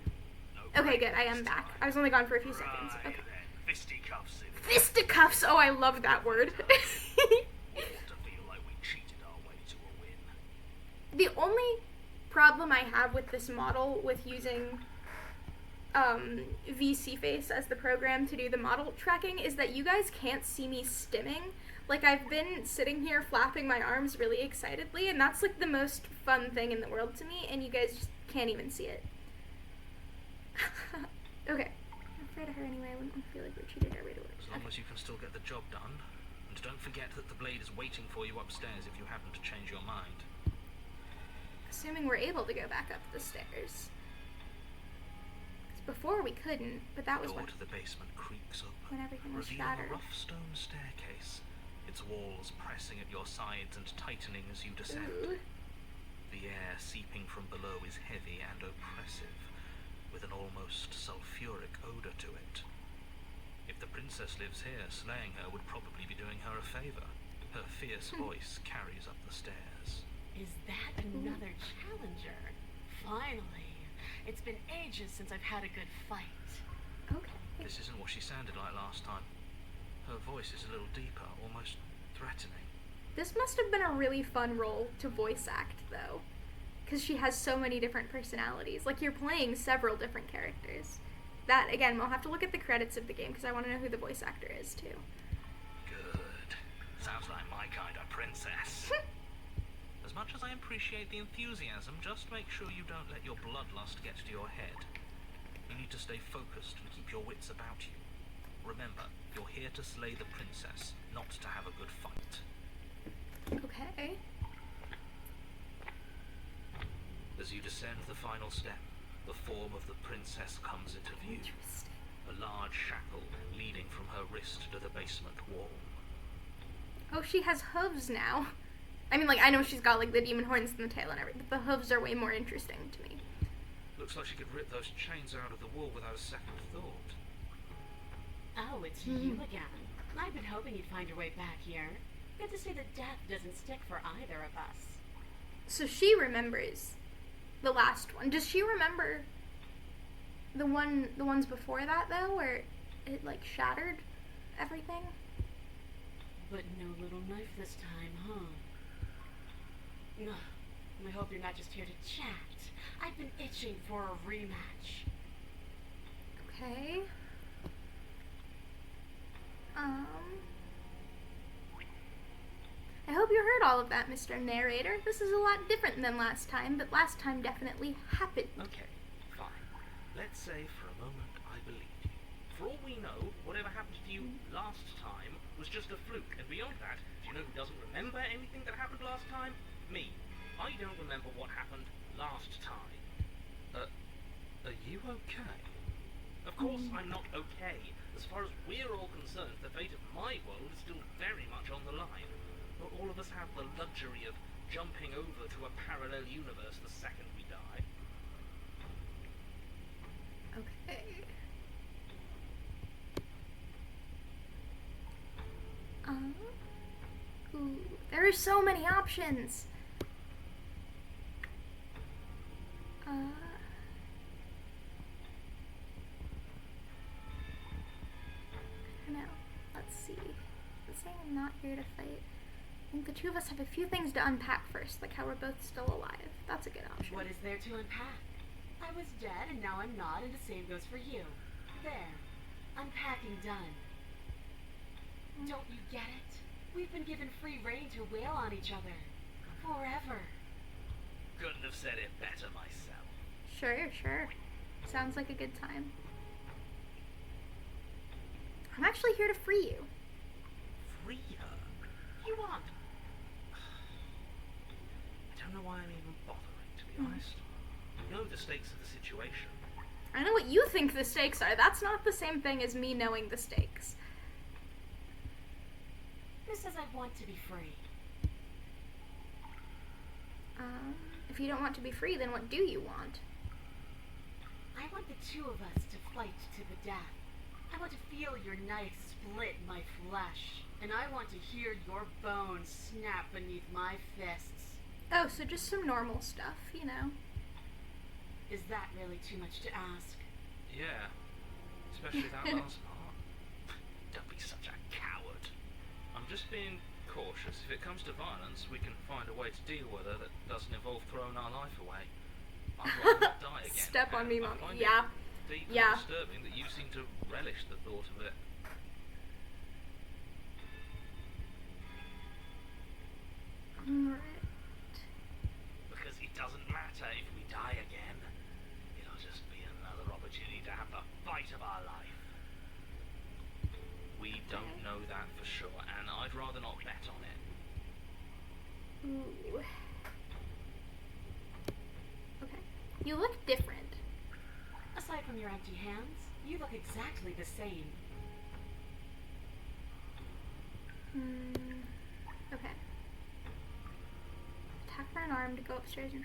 Okay, good. I am back. I was only gone for a few seconds. Okay. Fisticuffs in Fisticuffs! Oh, I love that word. to feel like we cheated our way to a win. The only problem I have with this model, with using VC Face as the program to do the model tracking, is that you guys can't see me stimming. Like, I've been sitting here flapping my arms really excitedly, and that's like the most fun thing in the world to me, and you guys just can't even see it. Okay. I'm afraid of her anyway. I wouldn't feel like we cheated our way to work. As long as you can still get the job done. And don't forget that the blade is waiting for you upstairs if you happen to change your mind. Assuming we're able to go back up the stairs. Because before we couldn't, but that was The door when to the basement creaks open, when everything was revealing shattered. a rough stone staircase, its walls pressing at your sides and tightening as you descend. Ooh. The air seeping from below is heavy and oppressive, with an almost sulphuric odor to it. If the princess lives here, slaying her would probably be doing her a favor. Her fierce voice carries up the stairs. Is that another challenger? Finally. It's been ages since I've had a good fight. Okay. This isn't what she sounded like last time. Her voice is a little deeper, almost threatening. This must have been a really fun role to voice act, though. Because she has so many different personalities. Like, you're playing several different characters. That, again, we'll have to look at the credits of the game, because I want to know who the voice actor is, too. Good. Sounds like my kind of princess. As much as I appreciate the enthusiasm, just make sure you don't let your bloodlust get to your head. You need to stay focused and keep your wits about you. Remember, you're here to slay the princess, not to have a good fight. Okay. As you descend the final step, the form of the princess comes into view. Interesting. A large shackle leading from her wrist to the basement wall. Oh, she has hooves now. I mean, like, I know she's got, like, the demon horns and the tail and everything, but the hooves are way more interesting to me. Looks like she could rip those chains out of the wall without a second thought. Oh, it's you again. I've been hoping you'd find your way back here. Good to see that death doesn't stick for either of us. So she remembers the last one. Does she remember the ones before that, though, where it, like, shattered everything? But no little knife this time, huh? No. I hope you're not just here to chat. I've been itching for a rematch. Okay. I hope you heard all of that, Mr. Narrator. This is a lot different than last time, but last time definitely happened. Okay, fine. Let's say for a moment I believe you. For all we know, whatever happened to you last time was just a fluke, and beyond that, do you know who doesn't remember anything that happened last time? Me. I don't remember what happened last time. Are you okay? Of course I'm not okay. As far as we're all concerned, the fate of my world is still very much on the line. Not all of us have the luxury of jumping over to a parallel universe the second we die. Okay. Ooh, there are so many options. I don't know. Let's see. Let's say I'm not here to fight. I think the two of us have a few things to unpack first, like how we're both still alive. That's a good option. What is there to unpack? I was dead and now I'm not, and the same goes for you. There. Unpacking done. Don't you get it? We've been given free rein to wail on each other. Forever. Couldn't have said it better myself. Sure. Sounds like a good time. I'm actually here to free you. Free her? You want? I don't know why I'm even bothering, to be honest. You know the stakes of the situation. I know what you think the stakes are. That's not the same thing as me knowing the stakes. Who says I want to be free? If you don't want to be free, then what do you want? I want the two of us to fight to the death. I want to feel your knife split my flesh. And I want to hear your bones snap beneath my fists. Oh, so just some normal stuff, you know. Is that really too much to ask? Yeah. Especially that last part. Don't be such a coward. I'm just being cautious. If it comes to violence, we can find a way to deal with her that doesn't involve throwing our life away. I'd rather not die again. Step on me, I Mom. find Yeah. it deeply Yeah. disturbing that you seem to relish the thought of it. Alright. Because it doesn't matter if we die again. It'll just be another opportunity to have the fight of our life. We don't know that for sure, and I'd rather not bet on it. Ooh. Okay. You look different. Aside from your empty hands, you look exactly the same. Okay. Attack for an arm to go upstairs and...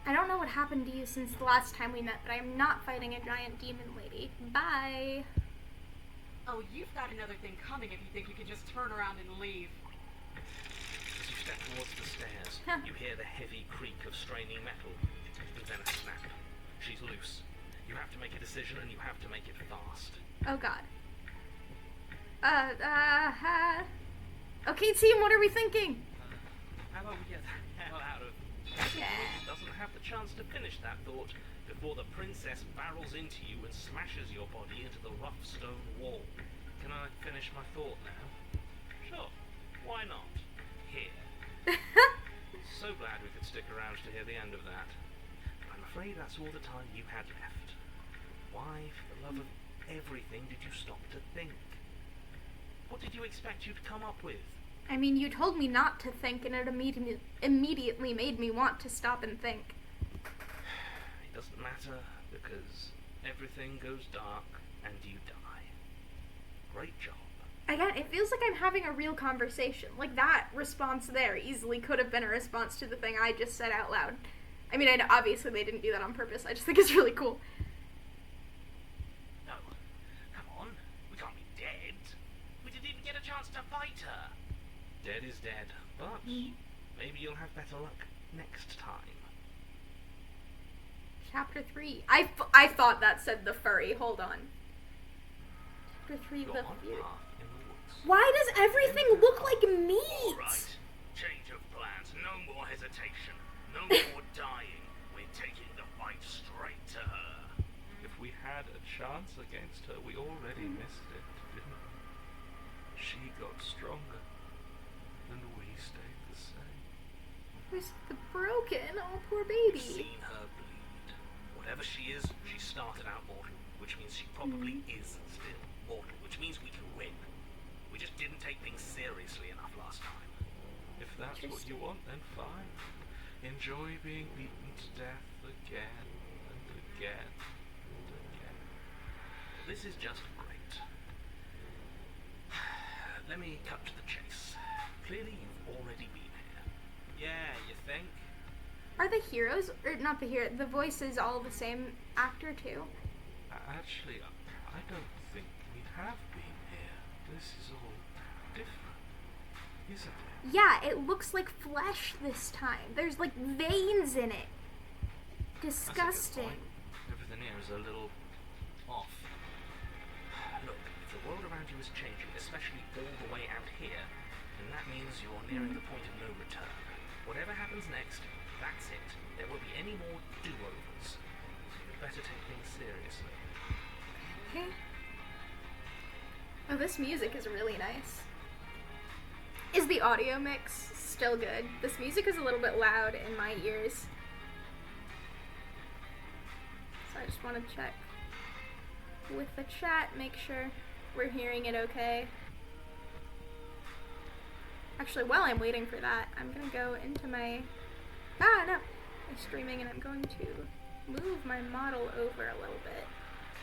I don't know what happened to you since the last time we met, but I'm not fighting a giant demon lady. Bye. Oh, you've got another thing coming if you think you can just turn around and leave. As you step towards the stairs, you hear the heavy creak of straining metal, and then a snap. She's loose. You have to make a decision, and you have to make it fast. Oh god. Okay, team, what are we thinking? How about we get the hell out of... Yeah. Doesn't have the chance to finish that thought before the princess barrels into you and smashes your body into the rough stone wall. Can I finish my thought now? Sure. Why not? Here. So glad we could stick around to hear the end of that. I'm afraid that's all the time you had left. Why, for the love of everything, did you stop to think? What did you expect you'd come up with? I mean, you told me not to think, and it immediately made me want to stop and think. It doesn't matter, because everything goes dark and you die. Great job. Again, it feels like I'm having a real conversation. Like, that response there easily could have been a response to the thing I just said out loud. I mean, obviously they didn't do that on purpose. I just think it's really cool. No. Come on. We can't be dead. We didn't even get a chance to fight her. Dead is dead, but maybe you'll have better luck next time. Chapter 3. I thought that said the furry. Hold on. Chapter 3, You're the on fear. path in the woods. Why does everything look like meat? All right. Change of plans. No more hesitation. No more dying. We're taking the fight straight to her. If we had a chance against her, we already missed it, didn't we? She got stronger, and we stayed the same. Where's the broken? Oh, poor baby. Seen her bleed. Whatever she is, she started out mortal, which means she probably is still mortal, which means we can win. We just didn't take things seriously enough last time. If that's what you want, then fine. Enjoy being beaten to death again and again and again. This is just great. Let me cut to the chase. Clearly you've already been here. Yeah, you think? Are the heroes, or not the hero, the voices all the same actor too? Actually, I don't think we have been here. This is all different, isn't it? Yeah, it looks like flesh this time. There's like veins in it. Disgusting. Everything here is a little off. Look, if the world around you is changing, especially all the way out here, then that means you're nearing the point of no return. Whatever happens next, that's it. There won't be any more do-overs. You'd better take things seriously. Okay. Oh, this music is really nice. Is the audio mix still good? This music is a little bit loud in my ears. So I just want to check with the chat, make sure we're hearing it okay. Actually, while I'm waiting for that, I'm gonna go into my my streaming, and I'm going to move my model over a little bit.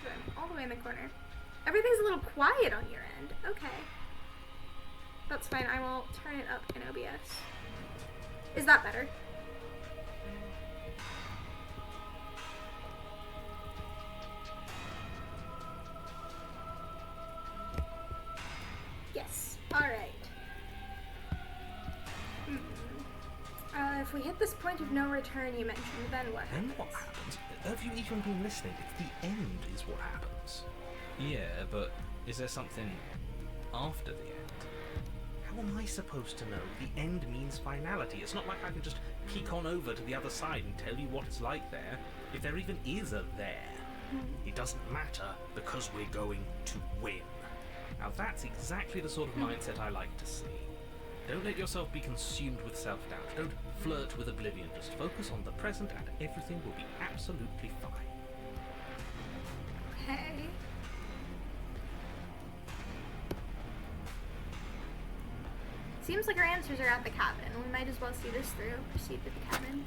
So I'm all the way in the corner. Everything's a little quiet on your end. Okay. That's fine. I will turn it up in OBS. Is that better? Yes. Alright. If we hit this point of no return you mentioned, then what Then happens? what happens? Have you even been listening? It's the end is what happens. Yeah, but is there something after the end? How am I supposed to know? The end means finality. It's not like I can just peek on over to the other side and tell you what it's like there, if there even is a there. It doesn't matter because we're going to win. Now that's exactly the sort of mindset I like to see. Don't let yourself be consumed with self-doubt. Don't flirt with oblivion. Just focus on the present and everything will be absolutely fine. Okay. Seems like our answers are at the cabin. We might as well see this through. Proceed with the cabin.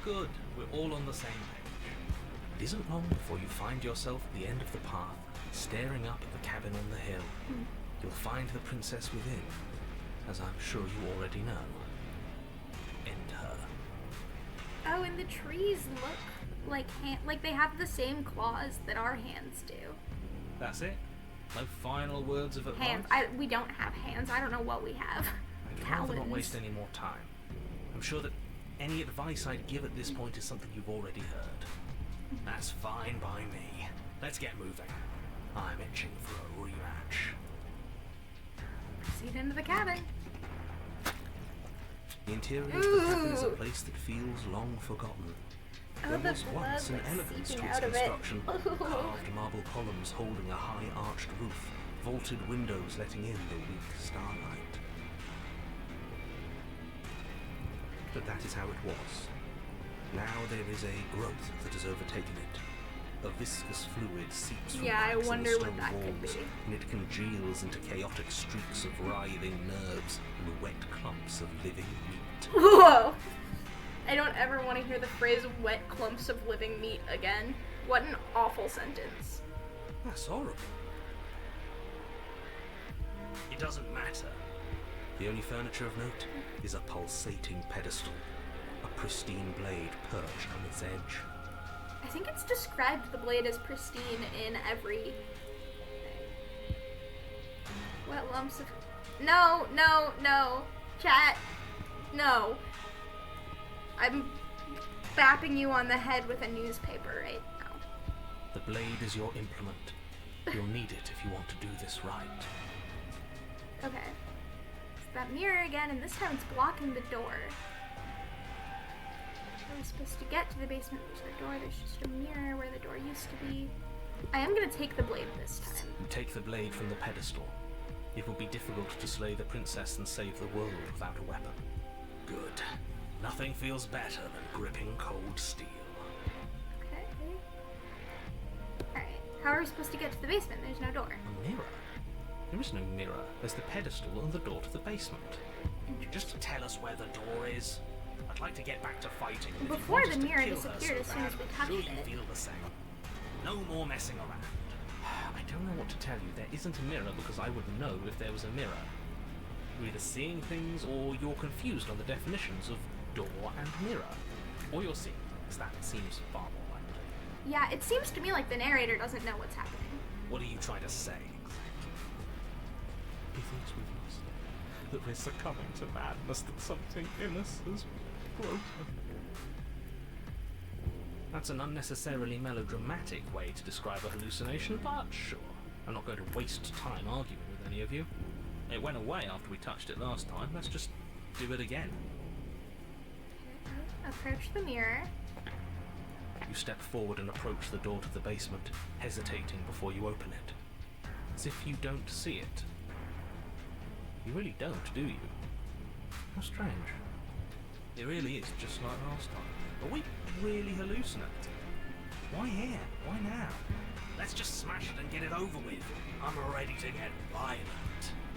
Good. We're all on the same page. It isn't long before you find yourself at the end of the path, staring up at the cabin on the hill. You'll find the princess within, as I'm sure you already know. End her. Oh, and the trees look like they have the same claws that our hands do. That's it? No final words of advice? Hands. We don't have hands. I don't know what we have. I'd rather not waste any more time. I'm sure that any advice I'd give at this point is something you've already heard. That's fine by me. Let's get moving. I'm itching for a rematch. Proceed into the cabin. The interior of the cabin is a place that feels long forgotten. There the was blood once an that's elegance to seeping its out of it. construction, carved marble columns holding a high arched roof, vaulted windows letting in the weak starlight. But that is how it was. Now there is a growth that has overtaken it. A viscous fluid seeps from Yeah, I cracks in the wonder stone what that could walls, be. and it congeals into chaotic streaks of writhing nerves and wet clumps of living meat. Whoa! I don't ever want to hear the phrase wet clumps of living meat again. What an awful sentence. That's horrible. It doesn't matter. The only furniture of note is a pulsating pedestal, a pristine blade perched on its edge. I think it's described the blade as pristine in every thing. Wet lumps of... No. Chat. No. I'm bapping you on the head with a newspaper right now. The blade is your implement. You'll need it if you want to do this right. Okay. It's that mirror again, and this time it's blocking the door. I was supposed to get to the basement. There's no door. There's just a mirror where the door used to be. I am going to take the blade this time. You take the blade from the pedestal. It will be difficult to slay the princess and save the world without a weapon. Good. Nothing feels better than gripping cold steel. Okay. Alright. How are we supposed to get to the basement? There's no door. A mirror? There is no mirror. There's the pedestal and the door to the basement. Just tell us where the door is. I'd like to get back to fighting. If you Before want us the to mirror kill her disappeared as so soon as bad, we I'm touched sure it. you feel the same. No more messing around. I don't know what to tell you. There isn't a mirror because I would know if there was a mirror. You're either seeing things or you're confused on the definitions of door and mirror. Or you're seeing things. That seems far more likely. Yeah, it seems to me like the narrator doesn't know what's happening. What are you trying to say? He thinks we've lost it. That we're succumbing to madness, that something in us has broken. That's an unnecessarily melodramatic way to describe a hallucination, but sure. I'm not going to waste time arguing with any of you. It went away after we touched it last time. Let's just do it again. Approach the mirror. You step forward and approach the door to the basement, hesitating before you open it. As if you don't see it. You really don't, do you? How strange. It really is just like last time. Are we really hallucinating? Why here? Why now? Let's just smash it and get it over with. I'm ready to get violent.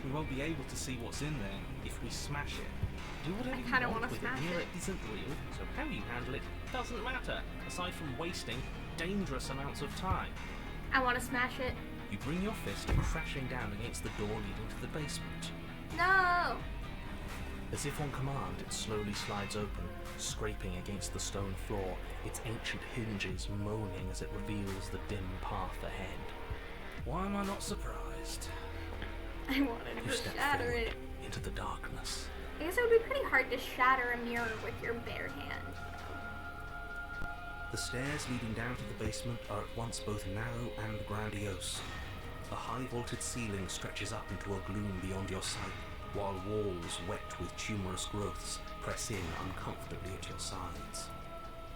We won't be able to see what's in there if we smash it. Do whatever I you kinda want wanna with it. smash Mirror it. isn't real, so how you handle it doesn't matter, aside from wasting dangerous amounts of time. I want to smash it. You bring your fist crashing down against the door leading to the basement. No! As if on command, it slowly slides open, scraping against the stone floor, its ancient hinges moaning as it reveals the dim path ahead. Why am I not surprised? I wanted You to step shatter forward it. into the darkness. I guess it would be pretty hard to shatter a mirror with your bare hand. The stairs leading down to the basement are at once both narrow and grandiose. A high-vaulted ceiling stretches up into a gloom beyond your sight, while walls wet with tumorous growths press in uncomfortably at your sides.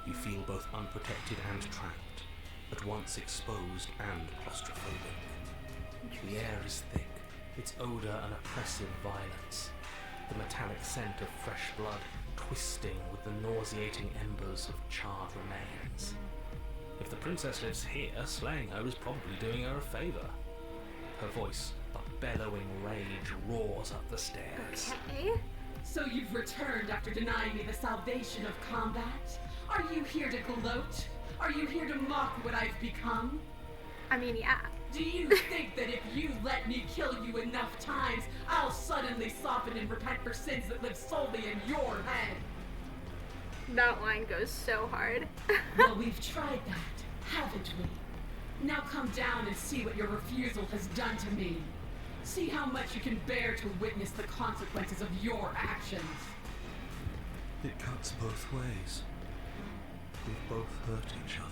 You feel both unprotected and trapped, at once exposed and claustrophobic. The air is thick, its odour an oppressive violence, the metallic scent of fresh blood twisting with the nauseating embers of charred remains. If the princess lives here, slaying her is probably doing her a favour. Her voice, a bellowing rage, roars up the stairs. Okay. So you've returned after denying me the salvation of combat? Are you here to gloat? Are you here to mock what I've become? I mean, yeah. Do you think that if you let me kill you enough times, I'll suddenly soften and repent for sins that live solely in your head? That line goes so hard. Well, we've tried that, haven't we? Now come down and see what your refusal has done to me. See how much you can bear to witness the consequences of your actions. It cuts both ways. We've both hurt each other.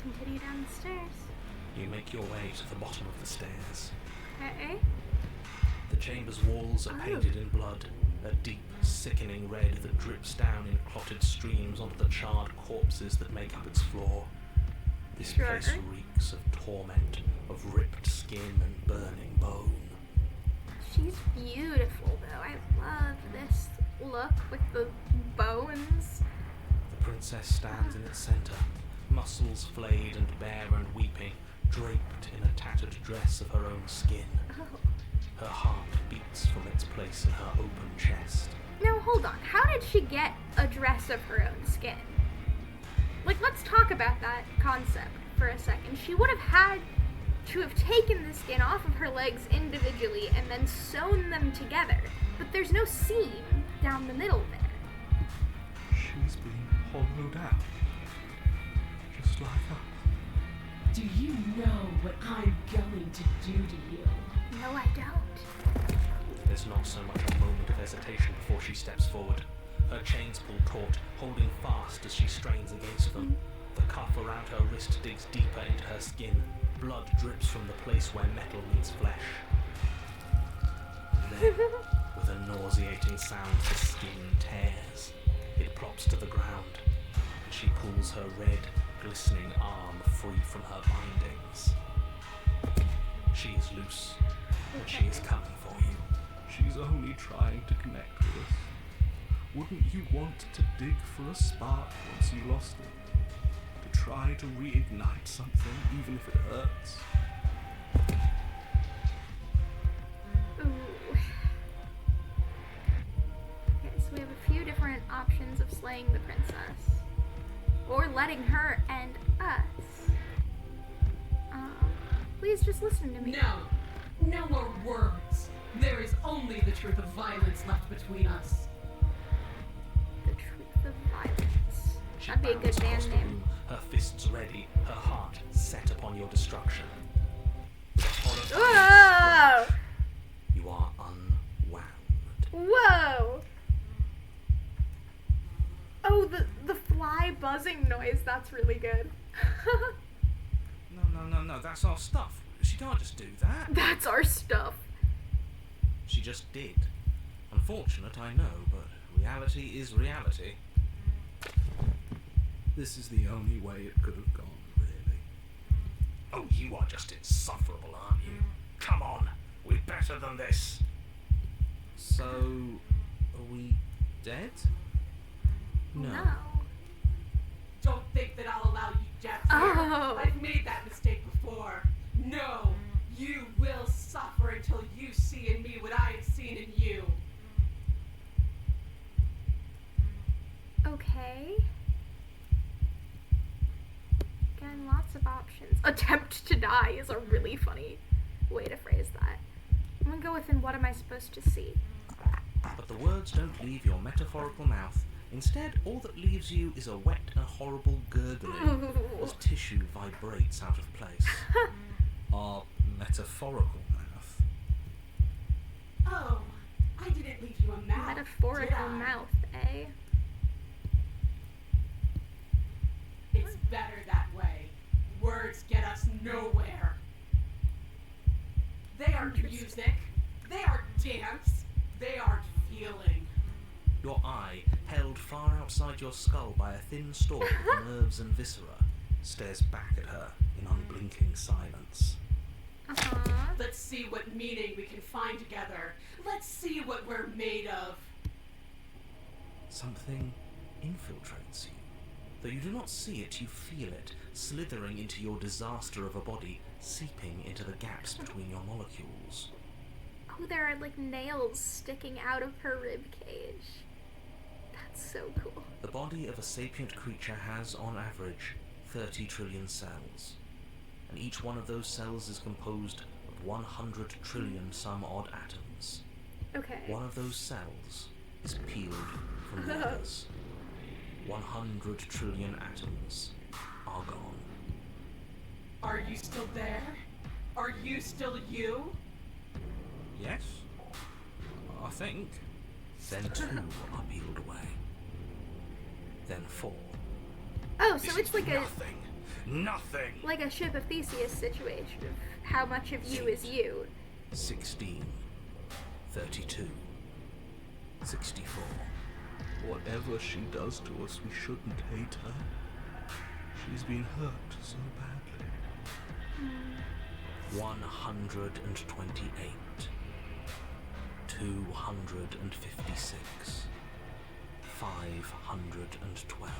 Continue down the stairs. You make your way to the bottom of the stairs. Okay. The chamber's walls are painted in blood, a deep, sickening red that drips down in clotted streams onto the charred corpses that make up its floor. This Sure. place reeks of torment, of ripped skin and burning bone. She's beautiful, though. I love this look with the bones. The princess stands in its center, muscles flayed and bare and weeping, draped in a tattered dress of her own skin. Oh. Her heart beats from its place in her open chest. Now, hold on. How did she get a dress of her own skin? Like, let's talk about that concept for a second. She would have had to have taken the skin off of her legs individually and then sewn them together. But there's no seam down the middle there. She's been hollowed out. Just like us. Do you know what I'm going to do to you? No, I don't. There's not so much a moment of hesitation before she steps forward. Her chains pull taut, holding fast as she strains against them. The cuff around her wrist digs deeper into her skin. Blood drips from the place where metal meets flesh. Then, with a nauseating sound, the skin tears. It plops to the ground, and she pulls her red, glistening arm free from her bindings. She is loose, and she is coming for you. She's only trying to connect with us. Wouldn't you want to dig for a spark once you lost it? To try to reignite something, even if it hurts? Ooh. Okay, so we have a few different options of slaying the princess. Or letting her and us. Please just listen to me. No more words. There is only the truth of violence left between us. The truth of violence. She That'd be a bounds good across band the name. room, her fists ready, her heart set upon your destruction. Whoa! You are unwound. Whoa! Oh, the fly buzzing noise, that's really good. No, that's our stuff. She can't just do that. That's our stuff. She just did. Unfortunate, I know, but reality is reality. This is the only way it could have gone, really. Oh, you are just insufferable, aren't you? Come on, we're better than this. So, are we dead? No. Don't think that I'll allow you death here. Oh. I've made that mistake before. No, you will suffer until you see in me what I have seen in you. Okay. Again, lots of options. Attempt to die is a really funny way to phrase that. I'm gonna go with, and what am I supposed to see? But the words don't leave your metaphorical mouth. Instead, all that leaves you is a wet and horrible gurgling as tissue vibrates out of place. Our metaphorical mouth. Oh, I didn't leave you a mouth. Metaphorical did I? mouth, eh? It's better that way. Words get us nowhere. They aren't music. They aren't dance. They aren't feeling. Your eye, held far outside your skull by a thin stalk of nerves and viscera, stares back at her in unblinking silence. Uh-huh. Let's see what meaning we can find together. Let's see what we're made of. Something infiltrates you. Though you do not see it, you feel it, slithering into your disaster of a body, seeping into the gaps between your molecules. Oh, there are like nails sticking out of her rib cage. That's so cool. The body of a sapient creature has, on average, 30 trillion cells. And each one of those cells is composed of 100 trillion some odd atoms. Okay. One of those cells is peeled from the others. 100 trillion atoms are gone. Are you still there? Are you still you? Yes? I think. Then 2 are peeled away. Then 4. Oh, so it's like Nothing! a ship of Theseus situation of how much of you is you. 16. 32. 64. Whatever she does to us, we shouldn't hate her. She's been hurt so badly. 128. 256. 512.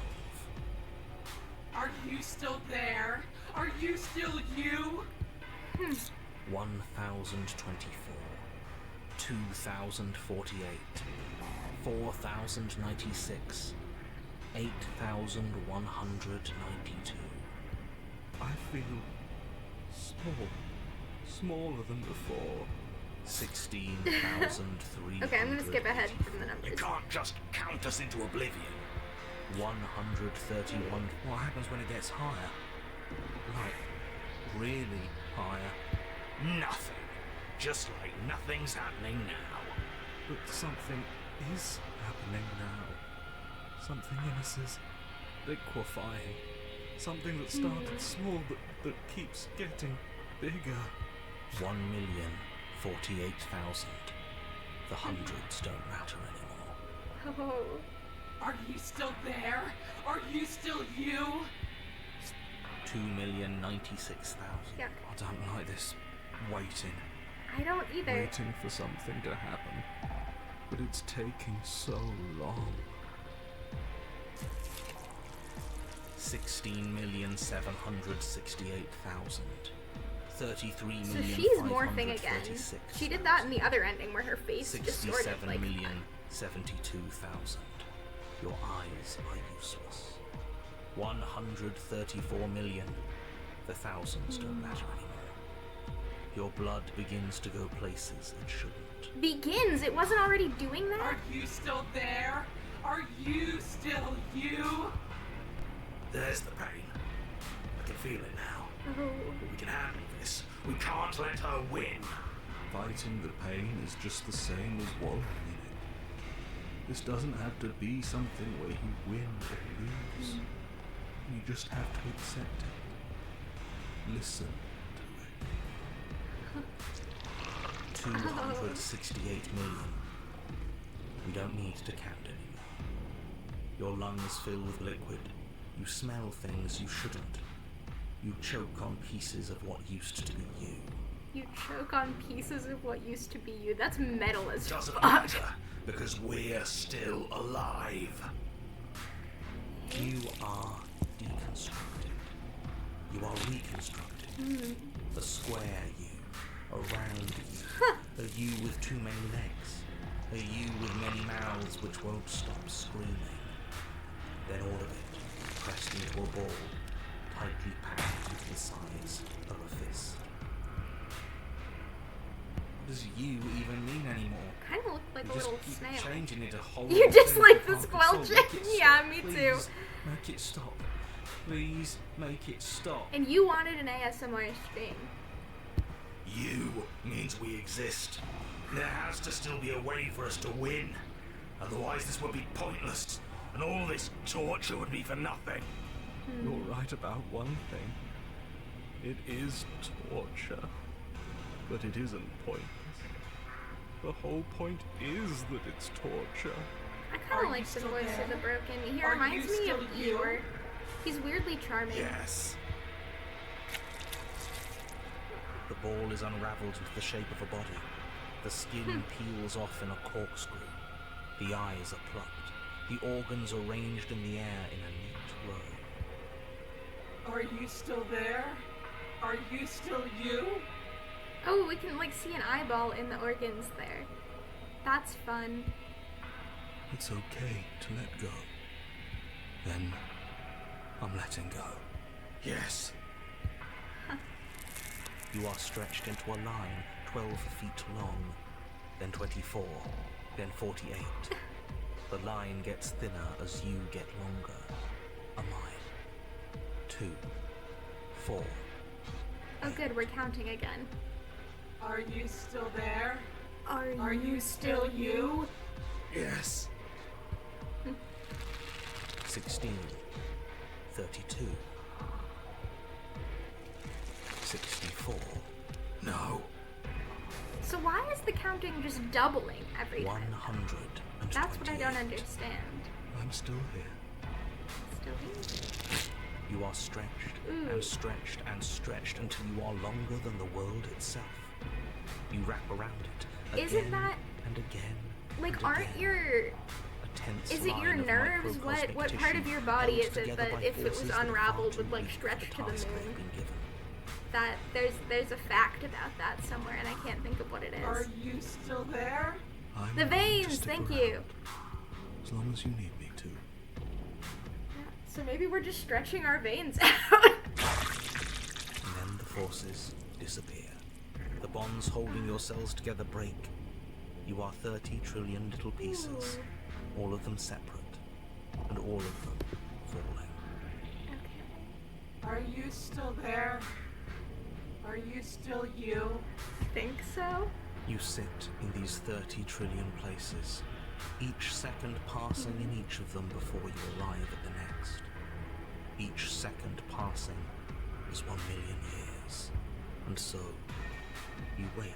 Are you still there? Are you still you? 1024. 2048. 4096. 8192. I feel small. Smaller than before. 16,300. Okay, I'm gonna skip ahead from the You numbers. can't just count us into oblivion. 131. What happens when it gets higher? Like, really higher? Nothing. Just like nothing's happening now. But something is happening now. Something in us is liquefying. Something that started small that keeps getting bigger. 1,048,000. The hundreds don't matter anymore. Oh. Are you still there? Are you still you? 2,096,000. Yuck. I don't like this waiting. I don't either. Waiting for something to happen. But it's taking so long. 16,768,000. 33 So million. she's morphing again. She did that in the other ending where her face distorted 67 like million 72,000. Your eyes are useless. 134 million. The thousands don't matter anymore. Your blood begins to go places it shouldn't. begins. It wasn't already doing that? Are you still there? Are you still you? There's the pain. I can feel it now. Oh. But we can handle this. We can't let her win. Fighting the pain is just the same as wallowing in it. This doesn't have to be something where you win or lose. You just have to accept it. Listen to it. 268 million. We don't need to count anymore. Your lungs fill with liquid. You smell things you shouldn't. You choke on pieces of what used to be you. You choke on pieces of what used to be you. That's metal as Doesn't fuck. matter, because we're still alive. You are deconstructed. You are reconstructed. A square you, a round you, a you with too many legs, a you with many mouths which won't stop screaming. Then all of it pressed into a ball, tightly packed into the size of a fist. What does you even mean anymore? Kind of look like You a just little keep snail. changing it a whole You just thing like I the can't control. squelching. Make it Yeah, stop, me too. please. Make it stop. Please make it stop. And you wanted an ASMR stream. You means we exist. There has to still be a way for us to win. Otherwise this would be pointless. And all this torture would be for nothing. You're right about one thing. It is torture. But it isn't pointless. The whole point is that it's torture. I kind Are of you like the still voice there? of the broken. He Are reminds you me still of you? Gore. He's weirdly charming. Yes. The ball is unraveled into the shape of a body. The skin peels off in a corkscrew. The eyes are plucked. The organs arranged in the air in a neat row. Are you still there? Are you still you? Oh, we can like see an eyeball in the organs there. That's fun. It's okay to let go. Then I'm letting go. Yes. You are stretched into a line 12 feet long, then 24, then 48. The line gets thinner as you get longer. A mile. 2. 4. Oh good, we're counting again. Are you still there? Are you still you? Yes. 16. 32. 64. No. So why is the counting just doubling every time? 100. That's what I don't understand. I'm still here. Still here? You are stretched and stretched and stretched until you are longer than the world itself. You wrap around it again Isn't that and again. like and aren't again. your A tense is it your line of nerves? microcosmic What part of tissue your body held is it together that by if it was forces that are far unraveled too would like weak for stretch the to the task they've moon? been given. That there's a fact about that somewhere and I can't think of what it Are is. you still there? I'm The willing to veins, stick thank around, you. As long as you need me to. So maybe we're just stretching our veins out. And then the forces disappear. The bonds holding your cells together break. You are 30 trillion little pieces, all of them separate, and all of them falling. Are you still there? Are you still you? Think so? You sit in these 30 trillion places, each second passing in each of them before you arrive at the next. Each second passing is 1 million years. And so, you wait.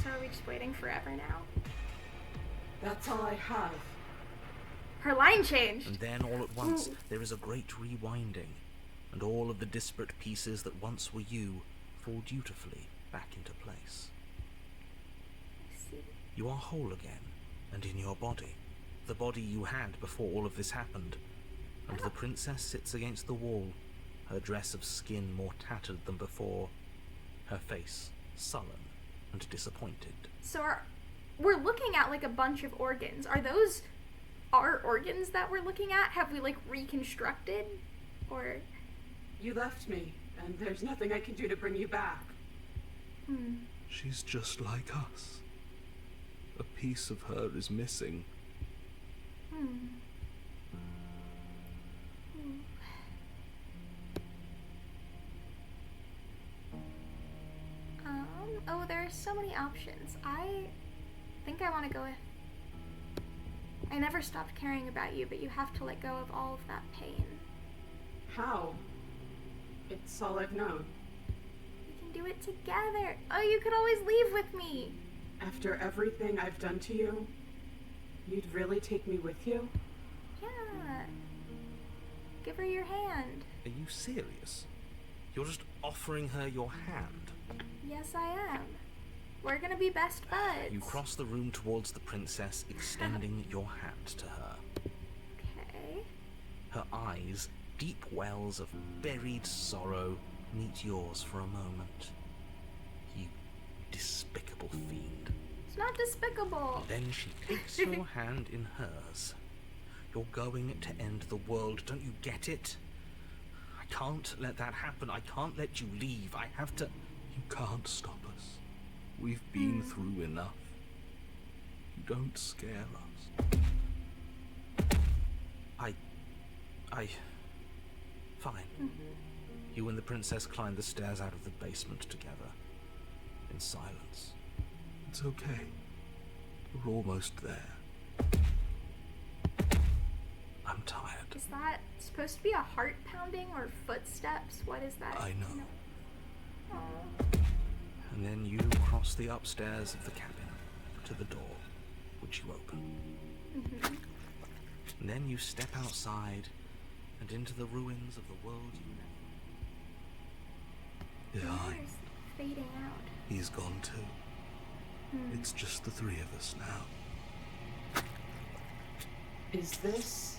So are we just waiting forever now? That's all I have. Her line changed. And then all at once, there is a great rewinding, and all of the disparate pieces that once were you fall dutifully back into place. I see. You are whole again, and in your body, the body you had before all of this happened, and the princess sits against the wall, her dress of skin more tattered than before, her face sullen and disappointed. So we're looking at like a bunch of organs. Are those our organs that we're looking at? Have we like reconstructed? Or You left me, and there's nothing I can do to bring you back. She's just like us. A piece of her is missing. Oh, there are so many options. I think I want to go with I never stopped caring about you, but you have to let go of all of that pain. How? It's all I've known. We can do it together. Oh, you could always leave with me. After everything I've done to you, you'd really take me with you? Yeah. Give her your hand. Are you serious? You're just offering her your hand. Yes, I am. We're gonna be best buds. You cross the room towards the princess, extending your hand to her. Okay. Her eyes, deep wells of buried sorrow, meet yours for a moment. You despicable fiend. It's not despicable. Then she takes your hand in hers. You're going to end the world, don't you get it? I can't let that happen. I can't let you leave. I have to... You can't stop us. We've been through enough. You don't scare us. Fine. You and the princess climb the stairs out of the basement together, in silence. It's okay. We're almost there. I'm tired. Is that supposed to be a heart pounding or footsteps? What is that? I know. Aw. And then you cross the upstairs of the cabin to the door, which you open. And then you step outside and into the ruins of the world you The Yeah, water's fading out. he's gone too. It's just the three of us now. Is this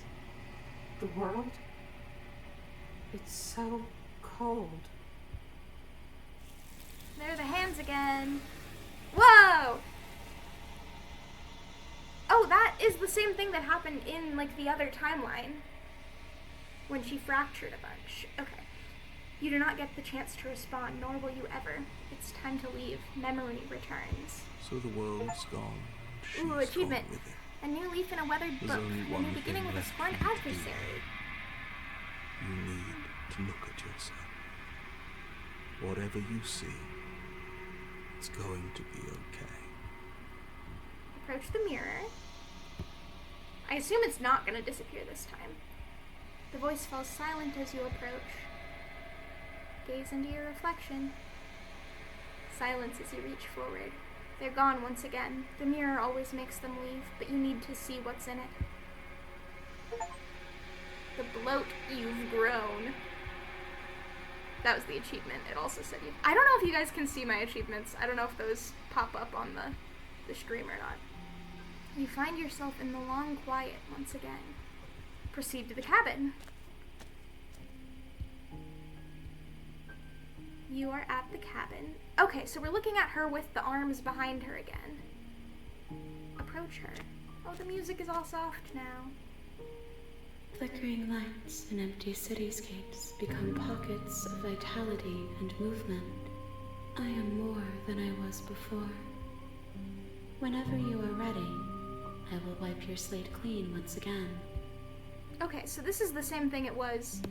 the world? It's so cold. There are the hands again. Whoa! Oh, that is the same thing that happened in, like, the other timeline. When she fractured a bunch. Okay. You do not get the chance to respond, nor will you ever. It's time to leave. Memory returns. So the world's gone. Ooh, She's achievement. gone with it. A new leaf in a weathered There's book, only and a one new beginning thing with a left scorned for you to do. adversary. You need to look at yourself. Whatever you see, it's going to be okay. Approach the mirror. I assume it's not going to disappear this time. The voice falls silent as you approach. Gaze into your reflection. Silence as you reach forward. They're gone once again. The mirror always makes them leave, but you need to see what's in it. The bloat you've grown. That was the achievement. It also said you... I don't know if you guys can see my achievements. I don't know if those pop up on the stream or not. You find yourself in the long quiet once again. Proceed to the cabin. You are at the cabin. Okay, so we're looking at her with the arms behind her again. Approach her. Oh, the music is all soft now. Flickering lights and empty cityscapes become pockets of vitality and movement. I am more than I was before. Whenever you are ready, I will wipe your slate clean once again. Okay, so this is the same thing it was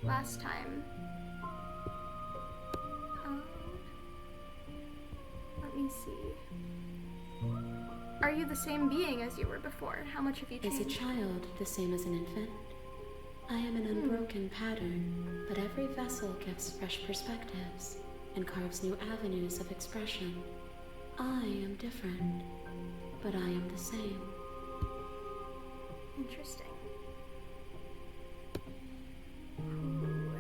last time. Let me see. Are you the same being as you were before? How much have you changed? Is a child the same as an infant? I am an unbroken pattern, but every vessel gives fresh perspectives and carves new avenues of expression. I am different, but I am the same. Interesting. Ooh.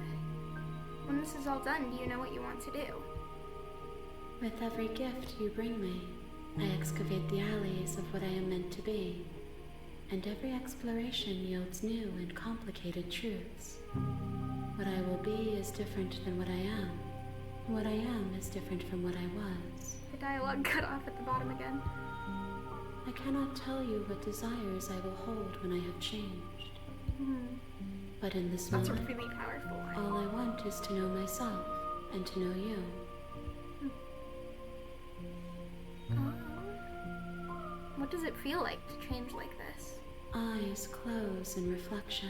When this is all done, do you know what you want to do? With every gift you bring me, I excavate the alleys of what I am meant to be, and every exploration yields new and complicated truths. What I will be is different than what I am. What I am is different from what I was. The dialogue cut off at the bottom again. I cannot tell you what desires I will hold when I have changed. But in this That's a moment, really powerful line. all I want is to know myself and to know you. What does it feel like to change like this? Eyes close in reflection.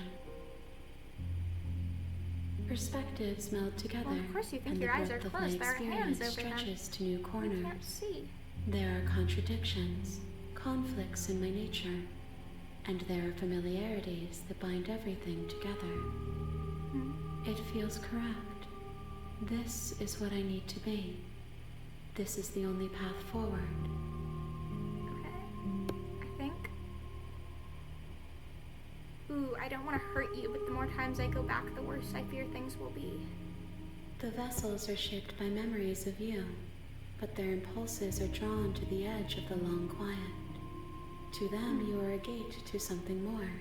Perspectives meld together, Well, of course you think and your the eyes breadth are of my closed. There are hands experience over them. stretches to new I can't corners. see. There are contradictions, conflicts in my nature, and there are familiarities that bind everything together. It feels correct. This is what I need to be. This is the only path forward. Okay. I think. Ooh, I don't want to hurt you, but the more times I go back, the worse I fear things will be. The vessels are shaped by memories of you, but their impulses are drawn to the edge of the long quiet. To them, you are a gate to something more,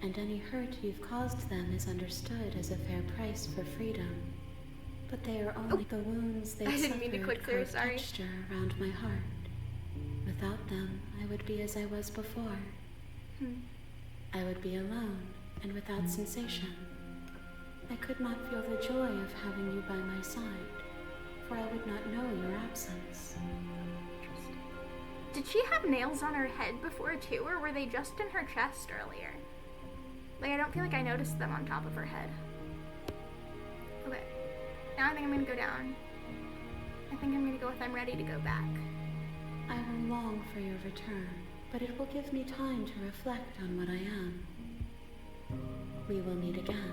and any hurt you've caused them is understood as a fair price for freedom. But they are only the wounds they've I didn't mean to suffered click through, carve sorry. texture around my heart. Without them, I would be as I was before. I would be alone and without sensation. I could not feel the joy of having you by my side, for I would not know your absence. Did she have nails on her head before too, or were they just in her chest earlier? Like, I don't feel like I noticed them on top of her head. Okay. Now I think I'm gonna go down. I think I'm gonna go with I'm ready to go back. I will long for your return, but it will give me time to reflect on what I am. We will meet again.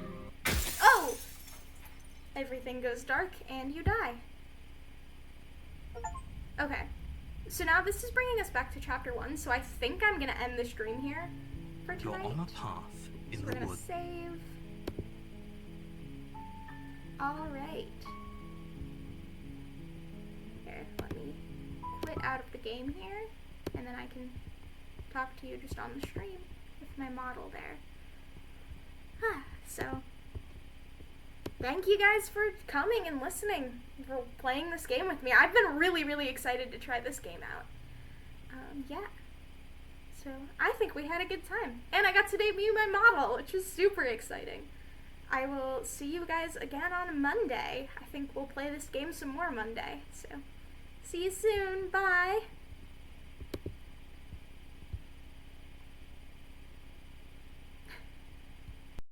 Oh! Everything goes dark and you die. Okay. So now this is bringing us back to chapter 1, so I think I'm gonna end the stream here for You're tonight. on a path in So we're the gonna wood. save. Alright. Here, let me quit out of the game here, and then I can talk to you just on the stream with my model there. So, thank you guys for coming and listening, for playing this game with me. I've been really, really excited to try this game out. Yeah. So, I think we had a good time. And I got to debut my model, which is super exciting. I will see you guys again on Monday. I think we'll play this game some more Monday. So, see you soon. Bye.